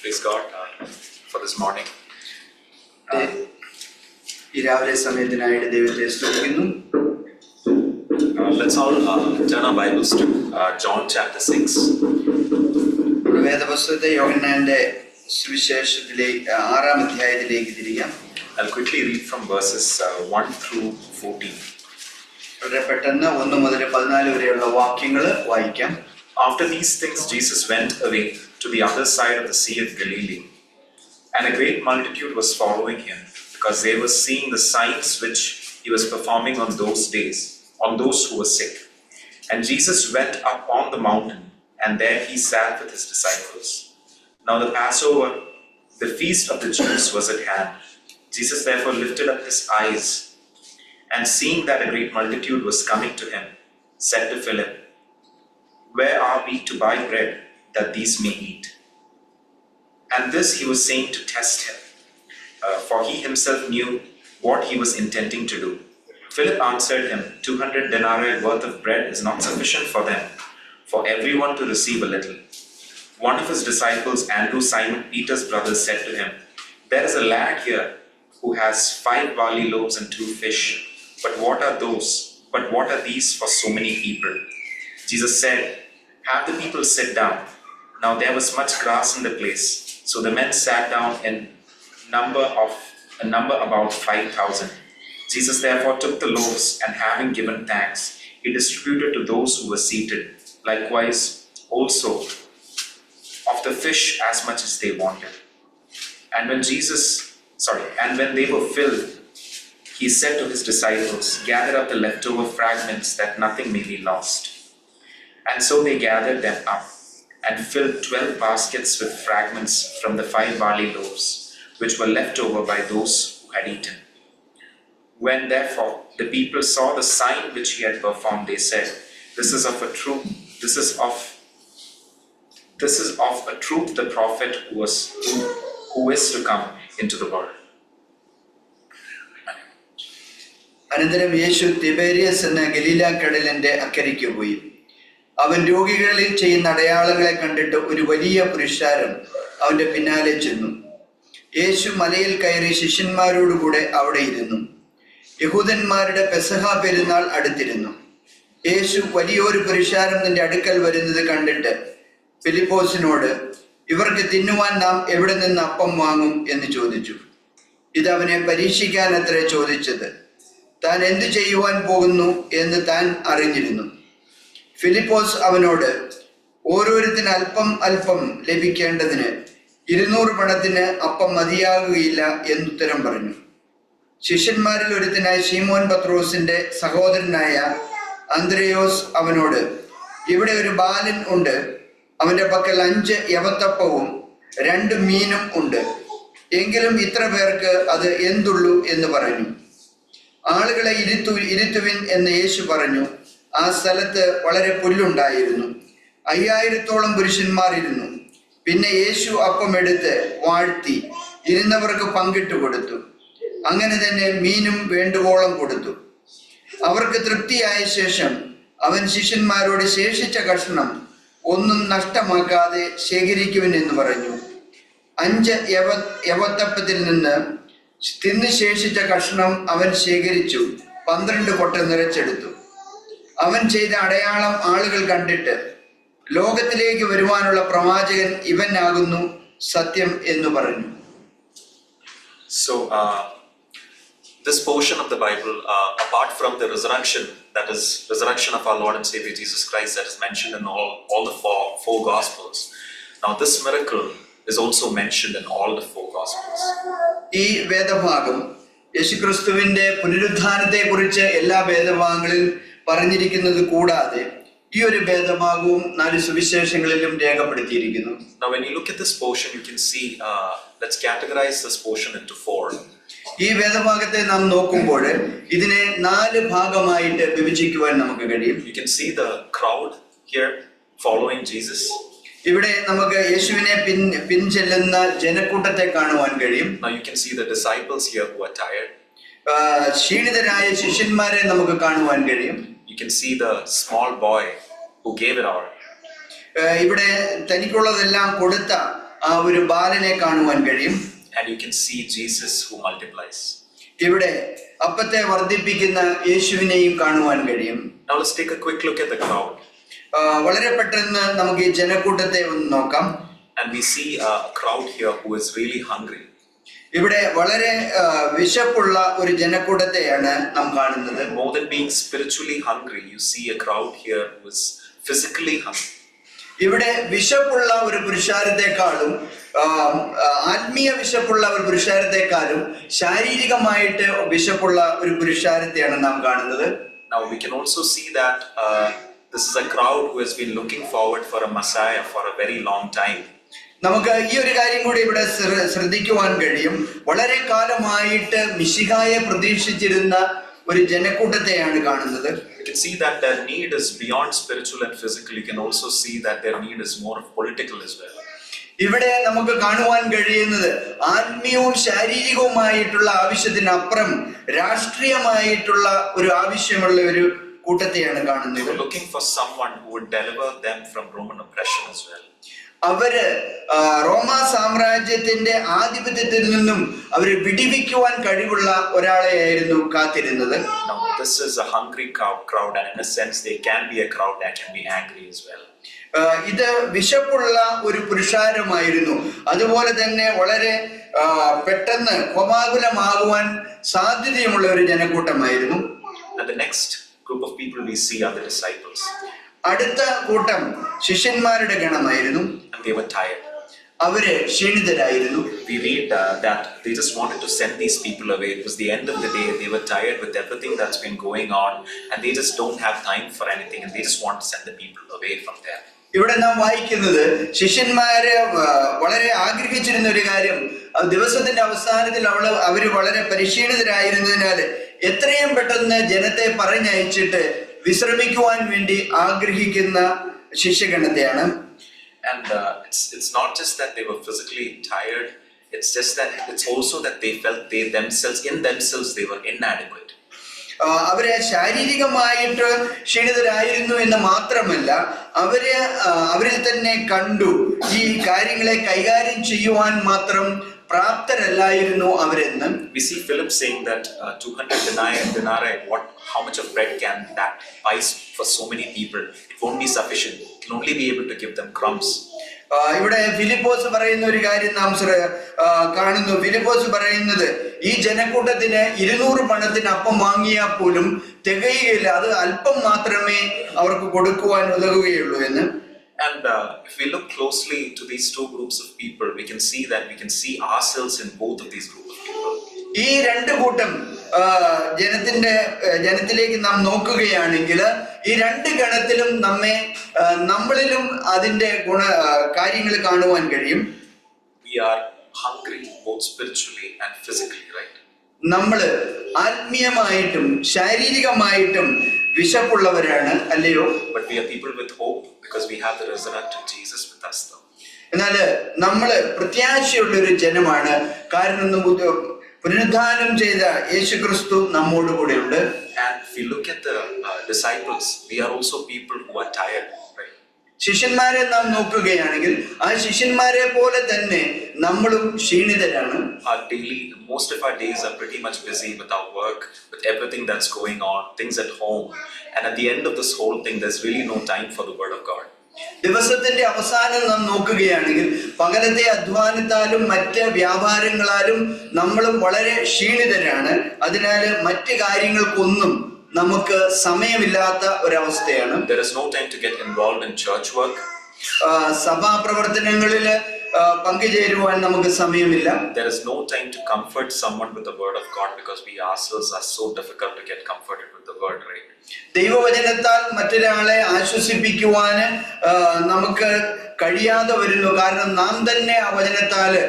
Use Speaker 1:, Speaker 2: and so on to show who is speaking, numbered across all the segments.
Speaker 1: Praise God for this morning.
Speaker 2: രാവിലെ സമയത്തിനായിട്ട് ദൈവത്തെ സ്തുതിക്കുന്നു.
Speaker 1: Let's all turn our Bibles to John chapter 6.
Speaker 2: വേദപുസ്തകത്തെ യോഹന്നാന്റെ സുവിശേഷത്തിലെ 6-ാം അധ്യായത്തിലേക്ക് തിരിയാം.
Speaker 1: I'll quickly read from verses 1 through 14.
Speaker 2: വളരെ പെട്ടെന്ന് 1 മുതൽ 14 വരെയുള്ള വാക്യങ്ങൾ വായിക്കാം.
Speaker 1: After these things, Jesus went away to the other side of the Sea of Galilee, and a great multitude was following him, because they were seeing the signs which he was performing on those days, on those who were sick. And Jesus went up on the mountain, and there he sat with his disciples. Now the Passover, the feast of the Jews, was at hand. Jesus therefore lifted up his eyes, and seeing that a great multitude was coming to him, said to Philip, "Where are we to buy bread, that these may eat?" And this he was saying to test him, for he himself knew what he was intending to do. Philip answered him, 200 denarii worth of bread is not sufficient for them, for everyone to receive a little. One of his disciples, Andrew, Simon Peter's brother, said to him, "There is a lad here who has 5 barley loaves and 2 fish. But what are these for so many people?" Jesus said, "Have the people sit down." Now there was much grass in the place, so the men sat down in number about 5,000. Jesus therefore took the loaves, and having given thanks, he distributed to those who were seated, likewise also of the fish as much as they wanted. And when they were filled, he said to his disciples, "Gather up the leftover fragments, that nothing may be lost." And so they gathered them up, and filled 12 baskets with fragments from the 5 barley loaves, which were left over by those who had eaten. When therefore the people saw the sign which he had performed, they said, This is of a truth the prophet who is to come into the world.
Speaker 2: അനന്തരം യേശു Tiberius എന്ന ഗലീല കടലിന്റെ അക്കരയ്ക്ക് പോയി. അവൻ രോഗികളിൽ ചെയ്യുന്ന അടയാളങ്ങളെ കണ്ടിട്ട് ഒരു വലിയ പുരുഷാരം അവന്റെ പിന്നാലെ ചെന്നു. യേശു മലയിൽ കയറി ശിഷ്യന്മാരോടുകൂടെ അവിടെ ഇരുന്നു. യഹൂദന്മാരുടെ പെസഹ പെരുന്നാൾ അടുത്തിരുന്നു. യേശു വലിയൊരു പുരുഷാരം തന്റെ അടുക്കൽ വരുന്നത് കണ്ടിട്ട് ഫിലിപ്പോസിനോട്, "ഇവർക്ക് തിന്നുവാൻ നാം എവിടെ നിന്ന് അപ്പം വാങ്ങും?" എന്ന് ചോദിച്ചു. ഇതവനെ പരീക്ഷിക്കാൻ അത്രേ ചോദിച്ചത്. താൻ എന്തു ചെയ്യുവാൻ പോകുന്നു എന്ന് താൻ അറിഞ്ഞിരുന്നു. ഫിലിപ്പോസ് അവനോട്, "ഓരോരുത്തന് അല്പം അല്പം ലഭിക്കേണ്ടതിന് 200 പണത്തിന് അപ്പം മതിയാകുകയില്ല" എന്നുത്തരം പറഞ്ഞു. ശിഷ്യന്മാരിൽ ഒരുത്തനായ ശീമോൻ പത്രോസിന്റെ സഹോദരനായ അന്ത്രയോസ് അവനോട്, "ഇവിടെ ഒരു ബാലൻ ഉണ്ട്. അവന്റെ പക്കൽ 5 യവത്തപ്പവും 2 മീനും ഉണ്ട്. എങ്കിലും ഇത്ര പേർക്ക് അത് എന്തുള്ളൂ?" എന്ന് പറഞ്ഞു. ആളുകളെ ഇരുത്തുവിൻ എന്ന് യേശു പറഞ്ഞു. ആ സ്ഥലത്ത് വളരെ പുല്ലുണ്ടായിരുന്നു. 5000-ഓളം പുരുഷന്മാർ ഇരുന്നു. പിന്നെ യേശു അപ്പം എടുത്ത് വാഴ്ത്തി ഇരുന്നവർക്ക് പങ്കിട്ട് കൊടുത്തു. അങ്ങനെ തന്നെ മീനും വേണ്ടുവോളം കൊടുത്തു. അവർക്ക് തൃപ്തിയായ ശേഷം അവൻ ശിഷ്യന്മാരോട്, "ശേഷിച്ച കഷ്ണം ഒന്നും നഷ്ടമാക്കാതെ ശേഖരിക്കുവിൻ" എന്ന് പറഞ്ഞു. 5 യവത്തപ്പത്തിൽ നിന്ന് തിന്ന് ശേഷിച്ച കഷ്ണം അവൻ ശേഖരിച്ചു 12 കൊട്ട നിറച്ചെടുത്തു. അവൻ ചെയ്ത അടയാളം ആളുകൾ കണ്ടിട്ട്, "ലോകത്തിലേക്ക് വരുവാനുള്ള പ്രവാചകൻ ഇവനാകുന്നു സത്യം" എന്ന് പറഞ്ഞു.
Speaker 1: So this portion of the Bible, apart from the resurrection, that is resurrection of our Lord and Savior Jesus Christ, that is mentioned in all the four Gospels. Now this miracle is also mentioned in all the 4 Gospels.
Speaker 2: ഈ വേദഭാഗം യേശുക്രിസ്തുവിന്റെ പുനരുത്ഥാനത്തെ കുറിച്ച് എല്ലാ വേദഭാഗങ്ങളിലും പറഞ്ഞിരിക്കുന്നത് കൂടാതെ ഈ ഒരു വേദഭാഗവും 4 സുവിശേഷങ്ങളിലും രേഖപ്പെടുത്തിയിരിക്കുന്നു.
Speaker 1: Now when you look at this portion, you can see, let's categorize this portion into 4.
Speaker 2: ഈ വേദഭാഗത്തെ നാം നോക്കുമ്പോൾ ഇതിനെ 4 ഭാഗമായിട്ട് വിഭജിക്കുവാൻ നമുക്ക് കഴിയും.
Speaker 1: You can see the crowd here following Jesus.
Speaker 2: ഇവിടെ നമുക്ക് യേശുവിനെ പിൻചെല്ലുന്ന ജനക്കൂട്ടത്തെ കാണുവാൻ കഴിയും.
Speaker 1: Now you can see the disciples here who are tired.
Speaker 2: ക്ഷീണിതരായ ശിഷ്യന്മാരെ നമുക്ക് കാണുവാൻ കഴിയും.
Speaker 1: You can see the small boy who gave it all.
Speaker 2: ഇവിടെ തനിക്കുള്ളതെല്ലാം കൊടുത്ത ആ ഒരു ബാലനെ കാണുവാൻ കഴിയും.
Speaker 1: And you can see Jesus who multiplies.
Speaker 2: ഇവിടെ അപ്പത്തെ വർദ്ധിപ്പിക്കുന്ന യേശുവിനെയും കാണുവാൻ കഴിയും.
Speaker 1: Now let's take a quick look at the crowd.
Speaker 2: വളരെ പെട്ടെന്ന് നമുക്ക് ഈ ജനക്കൂട്ടത്തെ ഒന്ന് നോക്കാം.
Speaker 1: And we see a crowd here who is really hungry.
Speaker 2: ഇവിടെ വളരെ വിശപ്പുള്ള ഒരു ജനക്കൂട്ടത്തെയാണ് നാം കാണുന്നത്.
Speaker 1: More than being spiritually hungry, you see a crowd here who is physically hungry.
Speaker 2: ഇവിടെ വിശപ്പുള്ള ഒരു പുരുഷാരത്തെക്കാളും ആത്മീയ വിശപ്പുള്ള ഒരു പുരുഷാരത്തെക്കാളും ശാരീരികമായിട്ട് വിശപ്പുള്ള ഒരു പുരുഷാരത്തെയാണ് നാം കാണുന്നത്.
Speaker 1: Now we can also see that this is a crowd who has been looking forward for a Messiah for a very long time.
Speaker 2: നമുക്ക് ഈ ഒരു കാര്യം കൂടി ഇവിടെ ശ്രദ്ധിക്കുവാൻ കഴിയും. വളരെ കാലമായിട്ട് മിശിഹായെ പ്രതീക്ഷിച്ചിരുന്ന ഒരു ജനക്കൂട്ടത്തെയാണ് കാണുന്നത്.
Speaker 1: You can see that their need is beyond spiritual and physical. You can also see that their need is more of political as well.
Speaker 2: ഇവിടെ നമുക്ക് കാണുവാൻ കഴിയുന്നത് ആത്മീയവും ശാരീരികവുമായിട്ടുള്ള ആവശ്യത്തിനപ്പുറം രാഷ്ട്രീയമായിട്ടുള്ള ഒരു ആവശ്യമുള്ള ഒരു കൂട്ടത്തെയാണ് കാണുന്നത്.
Speaker 1: They were looking for someone who would deliver them from Roman oppression as well.
Speaker 2: അവര് റോമാ സാമ്രാജ്യത്തിന്റെ ആധിപത്യത്തിൽ നിന്നും അവരെ വിടിവിക്കുവാൻ കഴിവുള്ള ഒരാളെയായിരുന്നു കാത്തിരുന്നത്.
Speaker 1: Now this is a hungry crowd, and in a sense they can be a crowd that can be angry as well.
Speaker 2: ഇത് വിശപ്പുള്ള ഒരു പുരുഷാരമായിരുന്നു. അതുപോലെ തന്നെ വളരെ പെട്ടെന്ന് കോപാകുലമാകുവാൻ സാധ്യതയുമുള്ള ഒരു ജനക്കൂട്ടമായിരുന്നു.
Speaker 1: And the next group of people we see are the disciples.
Speaker 2: അടുത്ത കൂട്ടം ശിഷ്യന്മാരുടെ ഗണമായിരുന്നു.
Speaker 1: And they were tired.
Speaker 2: അവര് ക്ഷീണിതരായിരുന്നു.
Speaker 1: We read that they just wanted to send these people away. It was the end of the day. They were tired with everything that's been going on, and they just don't have time for anything, and they just want to send the people away from there.
Speaker 2: ഇവിടെ നാം വായിക്കുന്നത് ശിഷ്യന്മാര് വളരെ ആഗ്രഹിച്ചിരുന്ന ഒരു കാര്യം, ദിവസത്തിന്റെ അവസാനത്തിൽ അവര് വളരെ പരിക്ഷീണിതരായിരുന്നതിനാൽ എത്രയും പെട്ടെന്ന് ജനത്തെ പറഞ്ഞയച്ചിട്ട് വിശ്രമിക്കുവാൻ വേണ്ടി ആഗ്രഹിക്കുന്ന ശിഷ്യഗണത്തെയാണ്.
Speaker 1: And it's not just that they were physically tired. It's just that it's also that they felt they themselves they were inadequate.
Speaker 2: അവരെ ശാരീരികമായിട്ട് ക്ഷീണിതരായിരുന്നു എന്ന് മാത്രമല്ല, അവരിൽ തന്നെ കണ്ടു ഈ കാര്യങ്ങളെ കൈകാര്യം ചെയ്യുവാൻ മാത്രം പ്രാപ്തരല്ലായിരുന്നു അവരെന്ന്.
Speaker 1: We see Philip saying that 200 denarii, how much of bread can that buy for so many people? It won't be sufficient. It will only be able to give them crumbs.
Speaker 2: ഇവിടെ ഫിലിപ്പോസ് പറയുന്ന ഒരു കാര്യം നാം കാണുന്നു. ഫിലിപ്പോസ് പറയുന്നത് ഈ ജനക്കൂട്ടത്തിന് 200 പണത്തിന് അപ്പം വാങ്ങിയാൽ പോലും തികയുകയില്ല, അത് അല്പം മാത്രമേ അവർക്ക് കൊടുക്കുവാൻ ഉതകുകയുള്ളൂ എന്ന്.
Speaker 1: And if we look closely to these two groups of people, we can see ourselves in both of these groups of people.
Speaker 2: ഈ രണ്ട് കൂട്ടം ജനത്തിലേക്ക് നാം നോക്കുകയാണെങ്കിൽ ഈ രണ്ട് ഗണത്തിലും നമ്മളിലും അതിന്റെ കാര്യങ്ങൾ കാണുവാൻ കഴിയും.
Speaker 1: We are hungry both spiritually and physically, right?
Speaker 2: നമ്മള് ആത്മീയമായിട്ടും ശാരീരികമായിട്ടും വിശപ്പുള്ളവരാണ്, അല്ലയോ?
Speaker 1: But we are people with hope because we have the resurrected Jesus with us though.
Speaker 2: എന്നാല് നമ്മള് പ്രത്യാശയുള്ള ഒരു ജനമാണ്. കാരണം പുനരുദ്ധാനം ചെയ്ത യേശുക്രിസ്തു നമ്മോട് കൂടെ ഉണ്ട്.
Speaker 1: And if we look at the disciples, we are also people who are tired, right?
Speaker 2: ശിഷ്യന്മാരെ നാം നോക്കുകയാണെങ്കിൽ ആ ശിഷ്യന്മാരെ പോലെ തന്നെ നമ്മളും ക്ഷീണിതരാണ്.
Speaker 1: Most of our days are pretty much busy with our work, with everything that's going on, things at home, and at the end of this whole thing, there's really no time for the word of God.
Speaker 2: ദിവസത്തിന്റെ അവസാനം നാം നോക്കുകയാണെങ്കിൽ പകലത്തെ അധ്വാനത്താലും മറ്റ് വ്യാപാരങ്ങളാലും നമ്മളും വളരെ ക്ഷീണിതരാണ്. അതിനാൽ മറ്റ് കാര്യങ്ങൾക്കൊന്നും നമുക്ക് സമയമില്ലാത്ത ഒരവസ്ഥയാണ്.
Speaker 1: There is no time to get involved in church work.
Speaker 2: സഭാ പ്രവർത്തനങ്ങളില് പങ്കുചേരുവാൻ നമുക്ക് സമയമില്ല.
Speaker 1: There is no time to comfort someone with the word of God because we ourselves are so difficult to get comforted with the word, right?
Speaker 2: ദൈവവചനത്താൽ മറ്റൊരാളെ ആശ്വസിപ്പിക്കുവാന് നമുക്ക് കഴിയാതെ വരുന്നു. കാരണം നാം തന്നെ ആ വചനത്താല്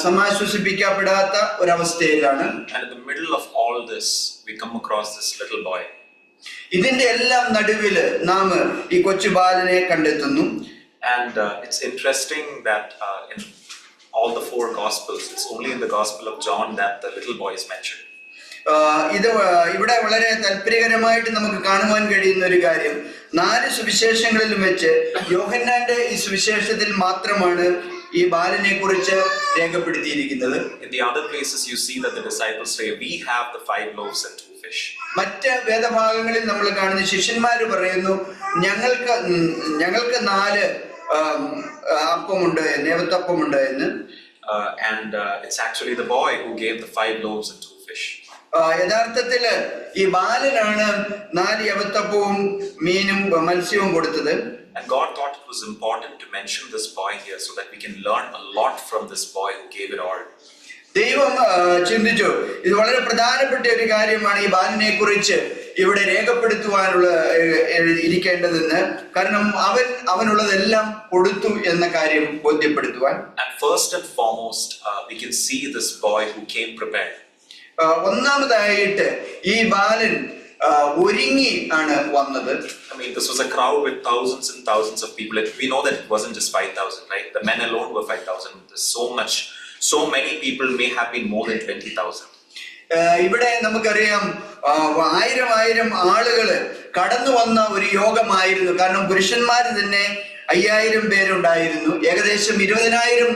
Speaker 2: സമാശ്വസിപ്പിക്കപ്പെടാത്ത ഒരവസ്ഥയിലാണ്.
Speaker 1: And in the middle of all this, we come across this little boy.
Speaker 2: ഇതിന്റെ എല്ലാം നടുവില് നാം ഈ കൊച്ചു ബാലനെ കണ്ടെത്തുന്നു.
Speaker 1: And it's interesting that in all the 4 Gospels, it's only in the Gospel of John that the little boy is mentioned. ഇവിടെ വളരെ താല്പര്യകരമായിട്ട് നമുക്ക് കാണുവാൻ കഴിയുന്ന ഒരു കാര്യം, 4 സുവിശേഷങ്ങളിലും വെച്ച് യോഹന്നാന്റെ ഈ സുവിശേഷത്തിൽ മാത്രമാണ്
Speaker 2: ഈ ബാലനെ കുറിച്ച് രേഖപ്പെടുത്തിയിരിക്കുന്നത്.
Speaker 1: In the other places, you see that the disciples say, "We have the 5 loaves and 2 fish."
Speaker 2: മറ്റ് വേദഭാഗങ്ങളിൽ നമ്മൾ കാണുന്ന ശിഷ്യന്മാര് പറയുന്നു, ഞങ്ങൾക്ക് 4 അപ്പമുണ്ട്, നേവത്തപ്പമുണ്ട് എന്ന്.
Speaker 1: And it's actually the boy who gave the 5 loaves and 2 fish.
Speaker 2: യഥാർത്ഥത്തില് ഈ ബാലനാണ് 4 യവത്തപ്പവും മീനും മത്സ്യവും കൊടുത്തത്.
Speaker 1: And God thought it was important to mention this boy here so that we can learn a lot from this boy who gave it all.
Speaker 2: ദൈവം ചിന്തിച്ചു, ഇത് വളരെ പ്രധാനപ്പെട്ട ഒരു കാര്യമാണ് ഈ ബാലനെ കുറിച്ച് ഇവിടെ രേഖപ്പെടുത്തുവാനുള്ള ഇരിക്കേണ്ടതെന്ന്. കാരണം അവനുള്ളതെല്ലാം കൊടുത്തു എന്ന കാര്യം ബോധ്യപ്പെടുത്തുവാൻ.
Speaker 1: And first and foremost, we can see this boy who came prepared.
Speaker 2: ഒന്നാമതായിട്ട് ഈ ബാലൻ ഒരുങ്ങി ആണ് വന്നത്.
Speaker 1: I mean, this was a crowd with thousands and thousands of people. We know that it wasn't just 5,000, right? The men alone were 5,000. There's so many people, may have been more than 20,000.
Speaker 2: ഇവിടെ നമുക്കറിയാം 1000 ആളുകള് കടന്നു വന്ന ഒരു യോഗമായിരുന്നു. കാരണം പുരുഷന്മാര് തന്നെ 5000 പേരുണ്ടായിരുന്നു. ഏകദേശം 20,000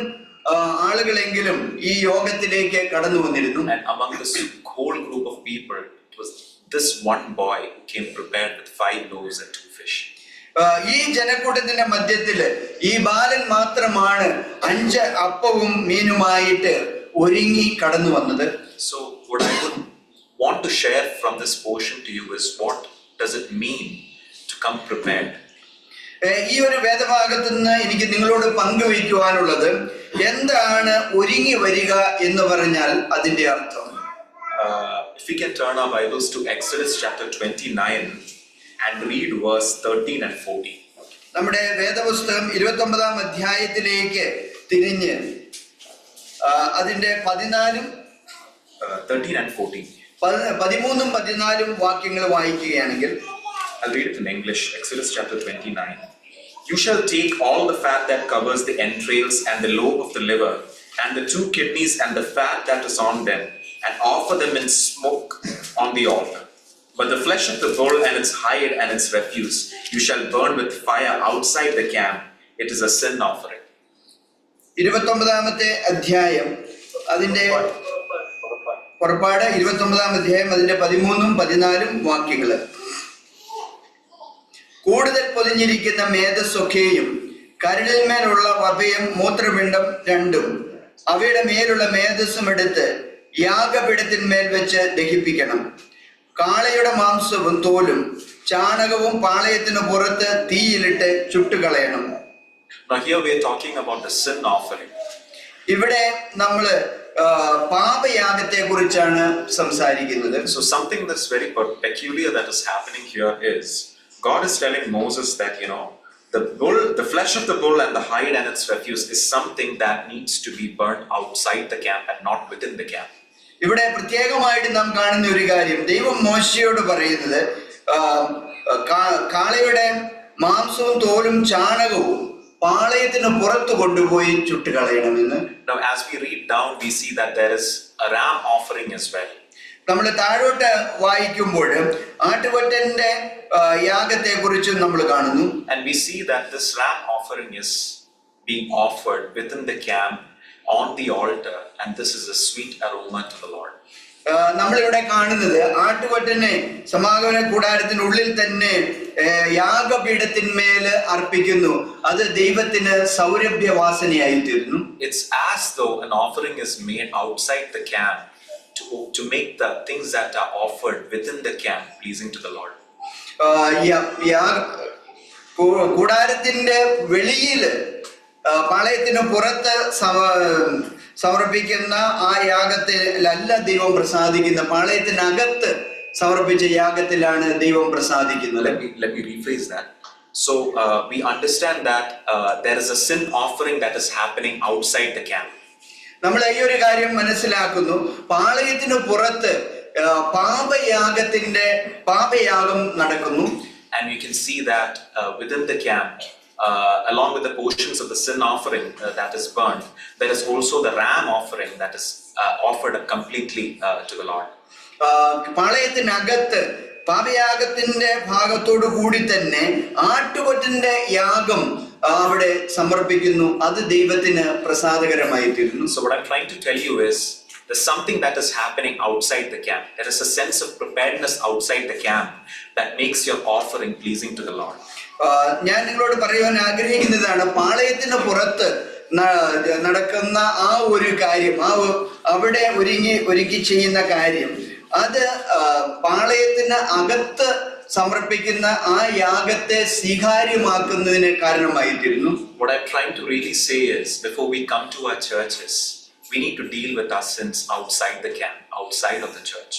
Speaker 2: ആളുകളെങ്കിലും ഈ യോഗത്തിലേക്ക് കടന്നു വന്നിരുന്നു.
Speaker 1: And among this whole group of people, it was this one boy who came prepared with 5 loaves and 2 fish.
Speaker 2: ഈ ജനക്കൂട്ടത്തിന്റെ മധ്യത്തില് ഈ ബാലൻ മാത്രമാണ് 5 അപ്പവും മീനുമായിട്ട് ഒരുങ്ങി കടന്നു വന്നത്.
Speaker 1: So what I would want to share from this portion to you is, what does it mean to come prepared?
Speaker 2: ഈ ഒരു വേദഭാഗത്ത് നിന്ന് എനിക്ക് നിങ്ങളോട് പങ്കുവയ്ക്കുവാനുള്ളത്, എന്താണ് ഒരുങ്ങി വരിക എന്ന് പറഞ്ഞാൽ അതിന്റെ അർത്ഥം.
Speaker 1: If we can turn our Bibles to Exodus chapter 29 and read verse 13 and 14.
Speaker 2: നമ്മുടെ വേദപുസ്തകം 29-ാം അധ്യായത്തിലേക്ക് തിരിഞ്ഞ് അതിന്റെ 13
Speaker 1: and 14.
Speaker 2: 13ഉം 14ഉം വാക്യങ്ങൾ വായിക്കുകയാണെങ്കിൽ,
Speaker 1: I'll read it in English. Exodus chapter 29. You shall take all the fat that covers the entrails and the lobe of the liver and the 2 kidneys and the fat that is on them, and offer them in smoke on the altar. But the flesh of the bull and its hide and its refuse you shall burn with fire outside the camp. It is a sin offering.
Speaker 2: 29-ാമത്തെ അധ്യായം അതിന്റെ പുറപ്പാട് 29-ാം അധ്യായം അതിന്റെ 13ഉം 14ഉം വാക്യങ്ങള്. കൂടുതൽ പൊതിഞ്ഞിരിക്കുന്ന മേധസ്സൊക്കെയും കരളിന്മേലുള്ള വപയും മൂത്രപിണ്ഡം 2ഉം അവയുടെ മേലുള്ള മേധസ്സും എടുത്ത് യാഗപീഠത്തിന്മേൽ വെച്ച് ദഹിപ്പിക്കണം. കാളയുടെ മാംസവും തോലും ചാണകവും പാളയത്തിന് പുറത്ത് തീയിലിട്ട് ചുട്ടുകളയണം.
Speaker 1: Now here we are talking about the sin offering.
Speaker 2: ഇവിടെ നമ്മള് പാപയാഗത്തെ കുറിച്ചാണ് സംസാരിക്കുന്നത്.
Speaker 1: So something that's very peculiar that is happening here is, God is telling Moses that, the flesh of the bull and the hide and its refuse is something that needs to be burnt outside the camp and not within the camp.
Speaker 2: ഇവിടെ പ്രത്യേകമായിട്ട് നാം കാണുന്ന ഒരു കാര്യം, ദൈവം മോശയോട് പറയുന്നത് കാളയുടെ മാംസവും തോലും ചാണകവും പാളയത്തിന് പുറത്തു കൊണ്ടുപോയി ചുട്ടുകളയണമെന്ന്.
Speaker 1: Now as we read down, we see that there is a ram offering as well.
Speaker 2: നമ്മൾ താഴോട്ട് വായിക്കുമ്പോൾ ആട്ടുകൊറ്റന്റെ യാഗത്തെ കുറിച്ചും നമ്മൾ കാണുന്നു.
Speaker 1: And we see that this ram offering is being offered within the camp on the altar, and this is a sweet aroma to the Lord.
Speaker 2: നമ്മളിവിടെ കാണുന്നത് ആട്ടുകൊറ്റനെ സമാഗമന കൂടാരത്തിനുള്ളിൽ തന്നെ യാഗപീഠത്തിന്മേൽ അർപ്പിക്കുന്നു. അത് ദൈവത്തിന് സൗരഭ്യവാസനയായി തീർന്നു.
Speaker 1: It's as though an offering is made outside the camp to make the things that are offered within the camp pleasing to the Lord.
Speaker 2: കൂടാരത്തിന്റെ വെളിയില് പാളയത്തിന് പുറത്ത് സമർപ്പിക്കുന്ന ആ യാഗത്തിലല്ല ദൈവം പ്രസാദിക്കുന്ന, പാളയത്തിനകത്ത് സമർപ്പിച്ച യാഗത്തിലാണ് ദൈവം പ്രസാദിക്കുന്നത്.
Speaker 1: Let me rephrase that. So we understand that there is a sin offering that is happening outside the camp.
Speaker 2: നമ്മൾ ഈ ഒരു കാര്യം മനസ്സിലാക്കുന്നു, പാളയത്തിന് പുറത്ത് പാപയാഗം നടക്കുന്നു.
Speaker 1: And you can see that within the camp, along with the portions of the sin offering that is burnt, there is also the ram offering that is offered completely to the Lord.
Speaker 2: പാപയാഗത്തിന്റെ ഭാഗത്തോടു കൂടി തന്നെ ആട്ടുകൊറ്റന്റെ യാഗം അവിടെ സമർപ്പിക്കുന്നു. അത് ദൈവത്തിന് പ്രസാദകരമായി തീരുന്നു.
Speaker 1: So what I'm trying to tell you is, there's something that is happening outside the camp. There is a sense of preparedness outside the camp that makes your offering pleasing to the Lord.
Speaker 2: ഞാൻ നിങ്ങളോട് പറയുവാൻ ആഗ്രഹിക്കുന്നതാണ്, പാളയത്തിന് പുറത്ത് നടക്കുന്ന ആ ഒരു കാര്യം, അവിടെ ഒരുക്കി ചെയ്യുന്ന കാര്യം, അത് പാളയത്തിന് അകത്ത് സമർപ്പിക്കുന്ന ആ യാഗത്തെ സ്വീകാര്യമാക്കുന്നതിന് കാരണമായി തീരുന്നു.
Speaker 1: What I'm trying to really say is, before we come to our churches, we need to deal with our sins outside the camp, outside of the church.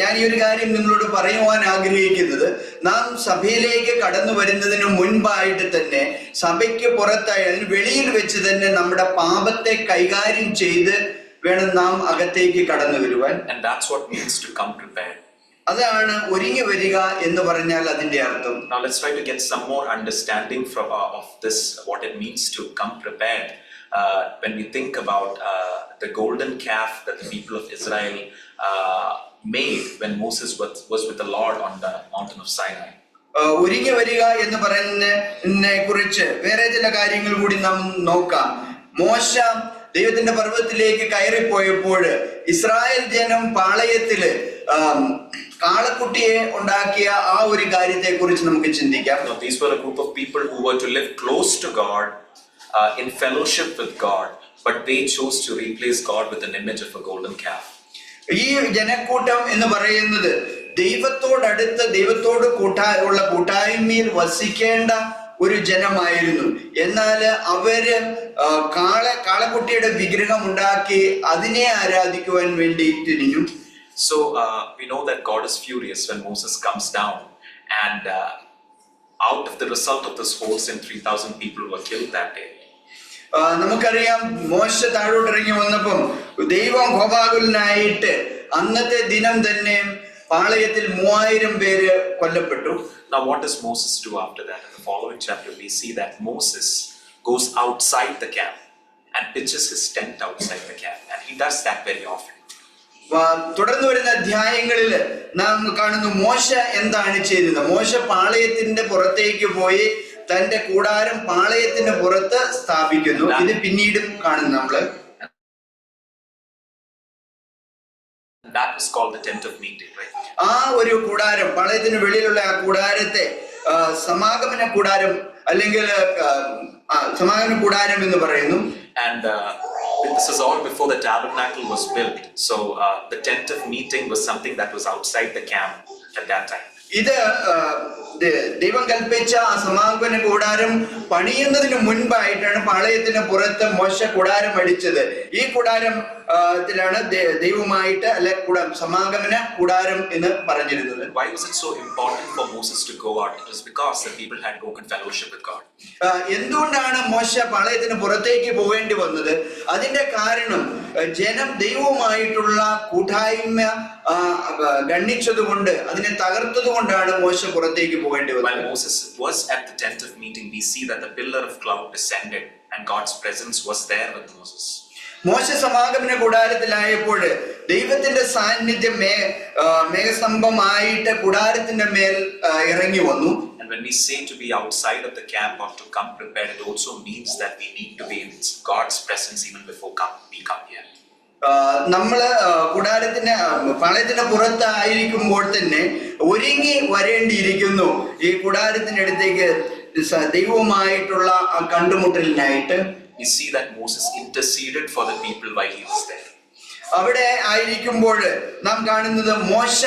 Speaker 2: ഞാൻ ഈ ഒരു കാര്യം നിങ്ങളോട് പറയുവാൻ ആഗ്രഹിക്കുന്നത്, നാം സഭയിലേക്ക് കടന്നു വരുന്നതിന് മുൻപായിട്ട് തന്നെ സഭയ്ക്ക് പുറത്തായി, അതിന് വെളിയിൽ വെച്ച് തന്നെ നമ്മുടെ പാപത്തെ കൈകാര്യം ചെയ്ത് വേണം നാം അകത്തേക്ക് കടന്നു വരുവാൻ.
Speaker 1: And that's what means to come prepared.
Speaker 2: അതാണ് ഒരുങ്ങി വരിക എന്ന് പറഞ്ഞാൽ അതിന്റെ അർത്ഥം.
Speaker 1: Now let's try to get some more understanding of this, what it means to come prepared. When we think about the golden calf that the people of Israel made when Moses was with the Lord on the mountain of Sinai.
Speaker 2: ഒരുങ്ങി വരിക എന്ന് പറയുന്നതിനെ കുറിച്ച് വേറെ ചില കാര്യങ്ങൾ കൂടി നാം നോക്കാം. മോശ ദൈവത്തിന്റെ പർവ്വതത്തിലേക്ക് കയറിപ്പോയപ്പോൾ ഇസ്രായേൽ ജനം പാളയത്തില് കാളക്കുട്ടിയെ ഉണ്ടാക്കിയ ആ ഒരു കാര്യത്തെ കുറിച്ച് നമുക്ക് ചിന്തിക്കാം.
Speaker 1: These were a group of people who were to live close to God, in fellowship with God, but they chose to replace God with an image of a golden calf.
Speaker 2: ഈ ജനക്കൂട്ടം എന്ന് പറയുന്നത് ദൈവത്തോടടുത്ത് ദൈവത്തോട് ഉള്ള കൂട്ടായ്മയിൽ വസിക്കേണ്ട ഒരു ജനമായിരുന്നു. എന്നാൽ അവര് കാളക്കുട്ടിയുടെ വിഗ്രഹം ഉണ്ടാക്കി അതിനെ ആരാധിക്കുവാൻ വേണ്ടി തിരിഞ്ഞു.
Speaker 1: So we know that God is furious when Moses comes down, and out of the result of this whole sin, 3,000 people were killed that day.
Speaker 2: നമുക്കറിയാം, മോശ താഴോട്ട് ഇറങ്ങി വന്നപ്പം ദൈവം കോപാകുലനായിട്ട് അന്നത്തെ ദിനം തന്നെ പാളയത്തിൽ 3000 പേര് കൊല്ലപ്പെട്ടു.
Speaker 1: Now what does Moses do after that? In the following chapter we see that Moses goes outside the camp and pitches his tent outside the camp, and he does that very often.
Speaker 2: തുടർന്ന് വരുന്ന അധ്യായങ്ങളിൽ നാം കാണുന്നു മോശ എന്താണ് ചെയ്തത്. മോശ പാളയത്തിന്റെ പുറത്തേക്ക് പോയി തന്റെ കൂടാരം പാളയത്തിന് പുറത്ത് സ്ഥാപിക്കുന്നു. ഇത് പിന്നീടും കാണുന്നു നമ്മള്.
Speaker 1: That is called the tent of meeting, right?
Speaker 2: ആ ഒരു കൂടാരം, പാളയത്തിന് വെളിയിലുള്ള ആ കൂടാരത്തെ സമാഗമന കൂടാരം അല്ലെങ്കിൽ സമാഗമന കൂടാരം എന്ന് പറയുന്നു.
Speaker 1: And this is all before the tabernacle was built. So the tent of meeting was something that was outside the camp at that time.
Speaker 2: ഇത് ദൈവം കൽപ്പിച്ച ആ സമാഗമന കൂടാരം പണിയുന്നതിന് മുൻപായിട്ടാണ് പാളയത്തിന് പുറത്ത് മോശ കൂടാരം അടിച്ചത്. ഈ കൂടാരം ത്തിലാണ് ദൈവമായിട്ട് അല്ലെ സമാഗമന കൂടാരം എന്ന് പറഞ്ഞിരുന്നത്.
Speaker 1: Why was it so important for Moses to go out? It was because the people had broken fellowship with God.
Speaker 2: എന്തുകൊണ്ടാണ് മോശ പാളയത്തിന് പുറത്തേക്ക് പോവേണ്ടി വന്നത്? അതിന്റെ കാരണം ജനം ദൈവവുമായിട്ടുള്ള കൂട്ടായ്മ ഗണ്ണിച്ചതുകൊണ്ട്, അതിനെ തകർത്തതുകൊണ്ടാണ് മോശ പുറത്തേക്ക് പോകേണ്ടി വന്നത്.
Speaker 1: While Moses was at the tent of meeting, we see that the pillar of cloud descended and God's presence was there with Moses.
Speaker 2: മോശ സമാഗമന കൂടാരത്തിലായപ്പോൾ ദൈവത്തിന്റെ സാന്നിധ്യം മേഘസ്തംഭമായിട്ട് കൂടാരത്തിന്റെ മേൽ ഇറങ്ങി വന്നു.
Speaker 1: And when we say to be outside of the camp or to come prepared, it also means that we need to be in God's presence even before we come here.
Speaker 2: നമ്മള് കൂടാരത്തിന് പാളയത്തിന്റെ പുറത്തായിരിക്കുമ്പോൾ തന്നെ ഒരുങ്ങി വരേണ്ടിയിരിക്കുന്നു ഈ കൂടാരത്തിന്റെ അടുത്തേക്ക് ദൈവവുമായിട്ടുള്ള കണ്ടുമുട്ടലിനായിട്ട്.
Speaker 1: We see that Moses interceded for the people while he was there.
Speaker 2: അവിടെ ആയിരിക്കുമ്പോൾ നാം കാണുന്നത് മോശ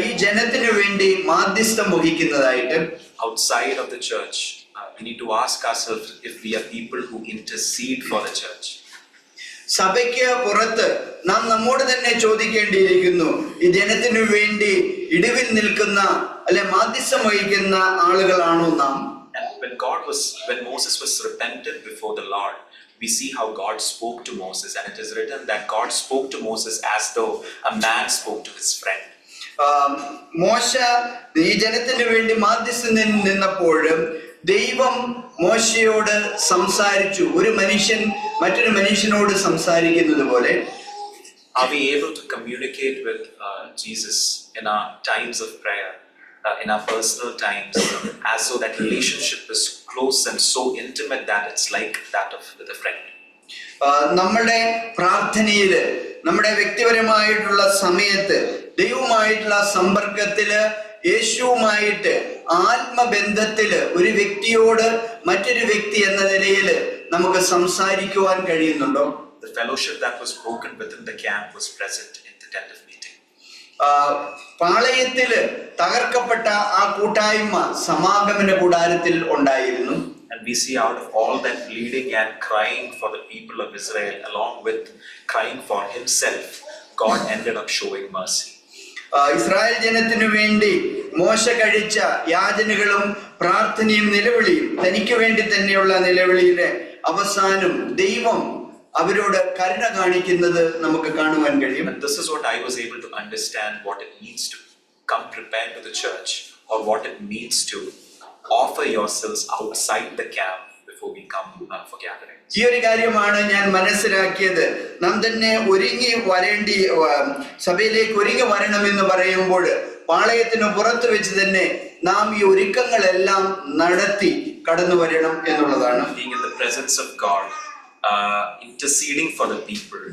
Speaker 2: ഈ ജനത്തിനു വേണ്ടി മാധ്യസ്ഥം വഹിക്കുന്നതായിട്ട്.
Speaker 1: Outside of the church, we need to ask ourselves if we are people who intercede for the church.
Speaker 2: സഭയ്ക്ക് പുറത്ത് നാം നമ്മോട് തന്നെ ചോദിക്കേണ്ടിയിരിക്കുന്നു, ഈ ജനത്തിനു വേണ്ടി ഇടിവിൽ നിൽക്കുന്ന അല്ലെ മാധ്യസ്ഥം വഹിക്കുന്ന ആളുകളാണോ നാം?
Speaker 1: And when Moses was repentant before the Lord, we see how God spoke to Moses, and it is written that God spoke to Moses as though a man spoke to his friend.
Speaker 2: മോശ ഈ ജനത്തിന് വേണ്ടി മാധ്യസ്ഥം നിന്നപ്പോഴും ദൈവം മോശയോട് സംസാരിച്ചു, ഒരു മനുഷ്യൻ മറ്റൊരു മനുഷ്യനോട് സംസാരിക്കുന്നത് പോലെ.
Speaker 1: Are we able to communicate with Jesus in our times of prayer, in our personal times, as though that relationship is close and so intimate that it's like that of with a friend.
Speaker 2: നമ്മുടെ പ്രാർത്ഥനയില്, നമ്മുടെ വ്യക്തിപരമായിട്ടുള്ള സമയത്ത്, ദൈവവുമായിട്ടുള്ള സമ്പർക്കത്തില്, യേശുവുമായിട്ട് ആത്മബന്ധത്തില് ഒരു വ്യക്തിയോട് മറ്റൊരു വ്യക്തി എന്ന നിലയില് നമുക്ക് സംസാരിക്കുവാൻ കഴിയുന്നുണ്ടോ?
Speaker 1: The fellowship that was broken within the camp was present in the tent of meeting.
Speaker 2: പാളയത്തില് തകർക്കപ്പെട്ട ആ കൂട്ടായ്മ സമാഗമന കൂടാരത്തിൽ ഉണ്ടായിരുന്നു.
Speaker 1: And we see out of all that pleading and crying for the people of Israel, along with crying for himself, God ended up showing mercy.
Speaker 2: Israel ജനത്തിനു വേണ്ടി മോശ കഴിച്ച യാചനകളും പ്രാർത്ഥനയും നിലവിളിയും, തനിക്ക് വേണ്ടി തന്നെയുള്ള നിലവിളിയുടെ അവസാനം ദൈവം അവരോട് കരുണ കാണിക്കുന്നത് നമുക്ക് കാണുവാൻ കഴിയും.
Speaker 1: And this is what I was able to understand what it means to come prepared to the church, or what it means to offer yourselves outside the camp before we come for gatherings.
Speaker 2: ഈ ഒരു കാര്യമാണ് ഞാൻ മനസ്സിലാക്കിയത്. നാം തന്നെ ഒരുങ്ങി വരേണ്ടി, സഭയിലേക്ക് ഒരുങ്ങി വരണമെന്ന് പറയുമ്പോൾ പാളയത്തിന് പുറത്ത് വെച്ച് തന്നെ നാം ഈ ഒരുക്കങ്ങളെല്ലാം നടത്തി കടന്നു വരണം എന്നുള്ളതാണ്.
Speaker 1: Being in the presence of God, interceding for the people.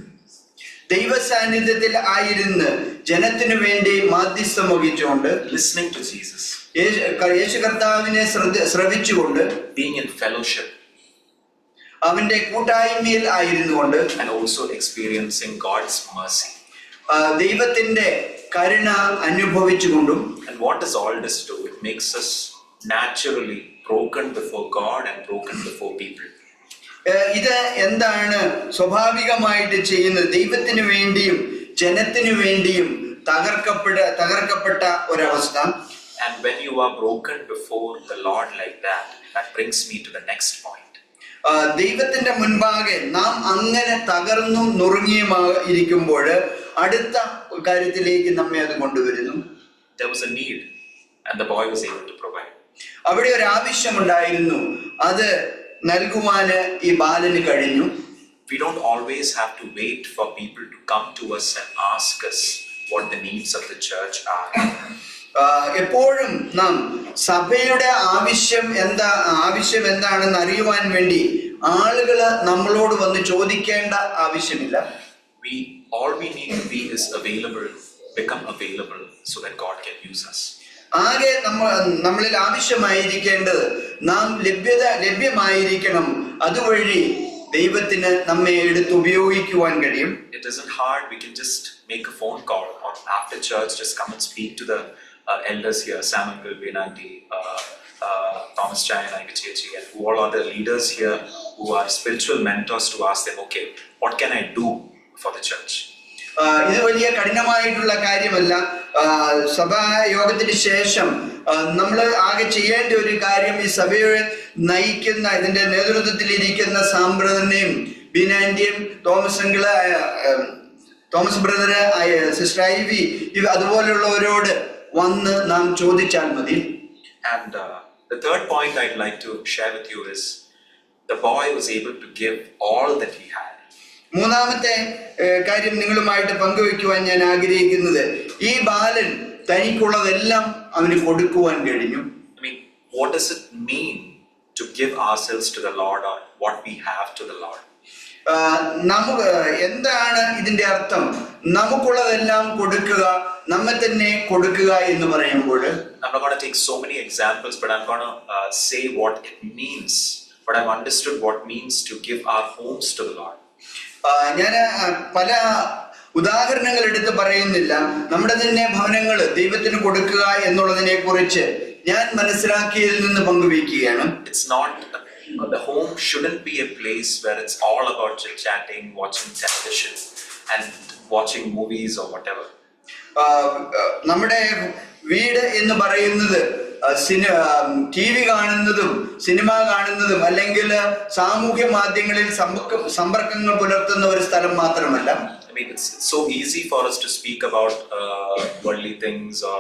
Speaker 2: ദൈവ സാന്നിധ്യത്തിൽ ആയിരുന്ന് ജനത്തിനു വേണ്ടി മാധ്യസ്ഥം വഹിച്ചുകൊണ്ട്,
Speaker 1: listening to Jesus,
Speaker 2: യേശു കർത്താവിനെ ശ്രവിച്ചുകൊണ്ട്,
Speaker 1: being in fellowship,
Speaker 2: അവന്റെ കൂട്ടായ്മയിൽ ആയിരുന്നുകൊണ്ട്,
Speaker 1: and also experiencing God's mercy.
Speaker 2: ദൈവത്തിന്റെ കരുണ അനുഭവിച്ചുകൊണ്ടും.
Speaker 1: And what does all this do? It makes us naturally broken before God and broken before people.
Speaker 2: ഇത് എന്താണ് സ്വാഭാവികമായിട്ട് ചെയ്യുന്നത്? ദൈവത്തിനു വേണ്ടിയും ജനത്തിനു വേണ്ടിയും തകർക്കപ്പെട്ട ഒരവസ്ഥ.
Speaker 1: And when you are broken before the Lord like that, that brings me to the next point.
Speaker 2: ദൈവത്തിന്റെ മുൻപാകെ നാം അങ്ങനെ തകർന്നും നുറുങ്ങിയും ഇരിക്കുമ്പോൾ അടുത്ത കാര്യത്തിലേക്ക് നമ്മെ അത് കൊണ്ടുവരുന്നു.
Speaker 1: There was a need and the boy was able to provide.
Speaker 2: അവിടെ ഒരു ആവശ്യമുണ്ടായിരുന്നു, അത് നൽകുവാന് ഈ ബാലന് കഴിഞ്ഞു.
Speaker 1: We don't always have to wait for people to come to us and ask us what the needs of the church are.
Speaker 2: എപ്പോഴും നാം സഭയുടെ ആവശ്യം എന്താണെന്ന് അറിയുവാൻ വേണ്ടി ആളുകൾ നമ്മളോട് വന്ന് ചോദിക്കേണ്ട ആവശ്യമില്ല.
Speaker 1: All we need to be is available, become available so that God can use us.
Speaker 2: ആകെ നമ്മളിൽ ആവശ്യമായിരിക്കേണ്ടത് നാം ലഭ്യമായിരിക്കണം. അതുവഴി ദൈവത്തിന് നമ്മെ എടുത്ത് ഉപയോഗിക്കുവാൻ കഴിയും.
Speaker 1: It isn't hard. We can just make a phone call, or after church just come and speak to the elders here, Sam Uncle, Venanti, Thomas Chai and Aigachechi, and who all are the leaders here who are spiritual mentors, to ask them, okay, what can I do for the church?
Speaker 2: ഇത് വലിയ കഠിനമായിട്ടുള്ള കാര്യമല്ല. സഭാ യോഗത്തിന് ശേഷം നമ്മൾ ആകെ ചെയ്യേണ്ട ഒരു കാര്യം, ഈ സഭയെ നയിക്കുന്ന, ഇതിന്റെ നേതൃത്വത്തിൽ ഇരിക്കുന്ന സാമ്പ്രദനെയും ബീനാന്റെയും തോമസ് ബ്രദറ്, സിസ്റ്റർ ഐവി, അതുപോലെയുള്ളവരോട് വന്ന് നാം ചോദിച്ചാൽ മതി.
Speaker 1: And the third point I'd like to share with you is the boy was able to give all that he had.
Speaker 2: മൂന്നാമത്തെ കാര്യം നിങ്ങളുമായിട്ട് പങ്കുവെക്കുവാൻ ഞാൻ ആഗ്രഹിക്കുന്നത്, ഈ ബാലൻ തനിക്കുള്ളതെല്ലാം അവന് കൊടുക്കുവാൻ കഴിഞ്ഞു.
Speaker 1: I mean, what does it mean to give ourselves to the Lord, or what we have to the Lord?
Speaker 2: നമുക്ക് എന്താണ് ഇതിന്റെ അർത്ഥം? നമുക്കുള്ളതെല്ലാം കൊടുക്കുക, നമ്മെ തന്നെ കൊടുക്കുക എന്ന് പറയുമ്പോൾ,
Speaker 1: I'm not going to take so many examples, but I'm going to say what it means, what I've understood what means to give our homes to the Lord.
Speaker 2: ഞാൻ പല ഉദാഹരണങ്ങൾ എടുത്ത് പറയുന്നില്ല. നമ്മുടെ തന്നെ ഭവനങ്ങൾ ദൈവത്തിന് കൊടുക്കുക എന്നുള്ളതിനെ കുറിച്ച് ഞാൻ മനസ്സിലാക്കിയതിൽ നിന്ന് പങ്കുവയ്ക്കുകയാണ്.
Speaker 1: It's not, the home shouldn't be a place where it's all about chit-chatting, watching television and watching movies or whatever.
Speaker 2: നമ്മുടെ വീട് എന്ന് പറയുന്നത് TV കാണുന്നതും സിനിമ കാണുന്നതും അല്ലെങ്കിൽ സാമൂഹ്യ മാധ്യമങ്ങളിൽ സമ്പർക്കങ്ങൾ പുലർത്തുന്ന ഒരു സ്ഥലം മാത്രമല്ല.
Speaker 1: I mean, it's so easy for us to speak about worldly things or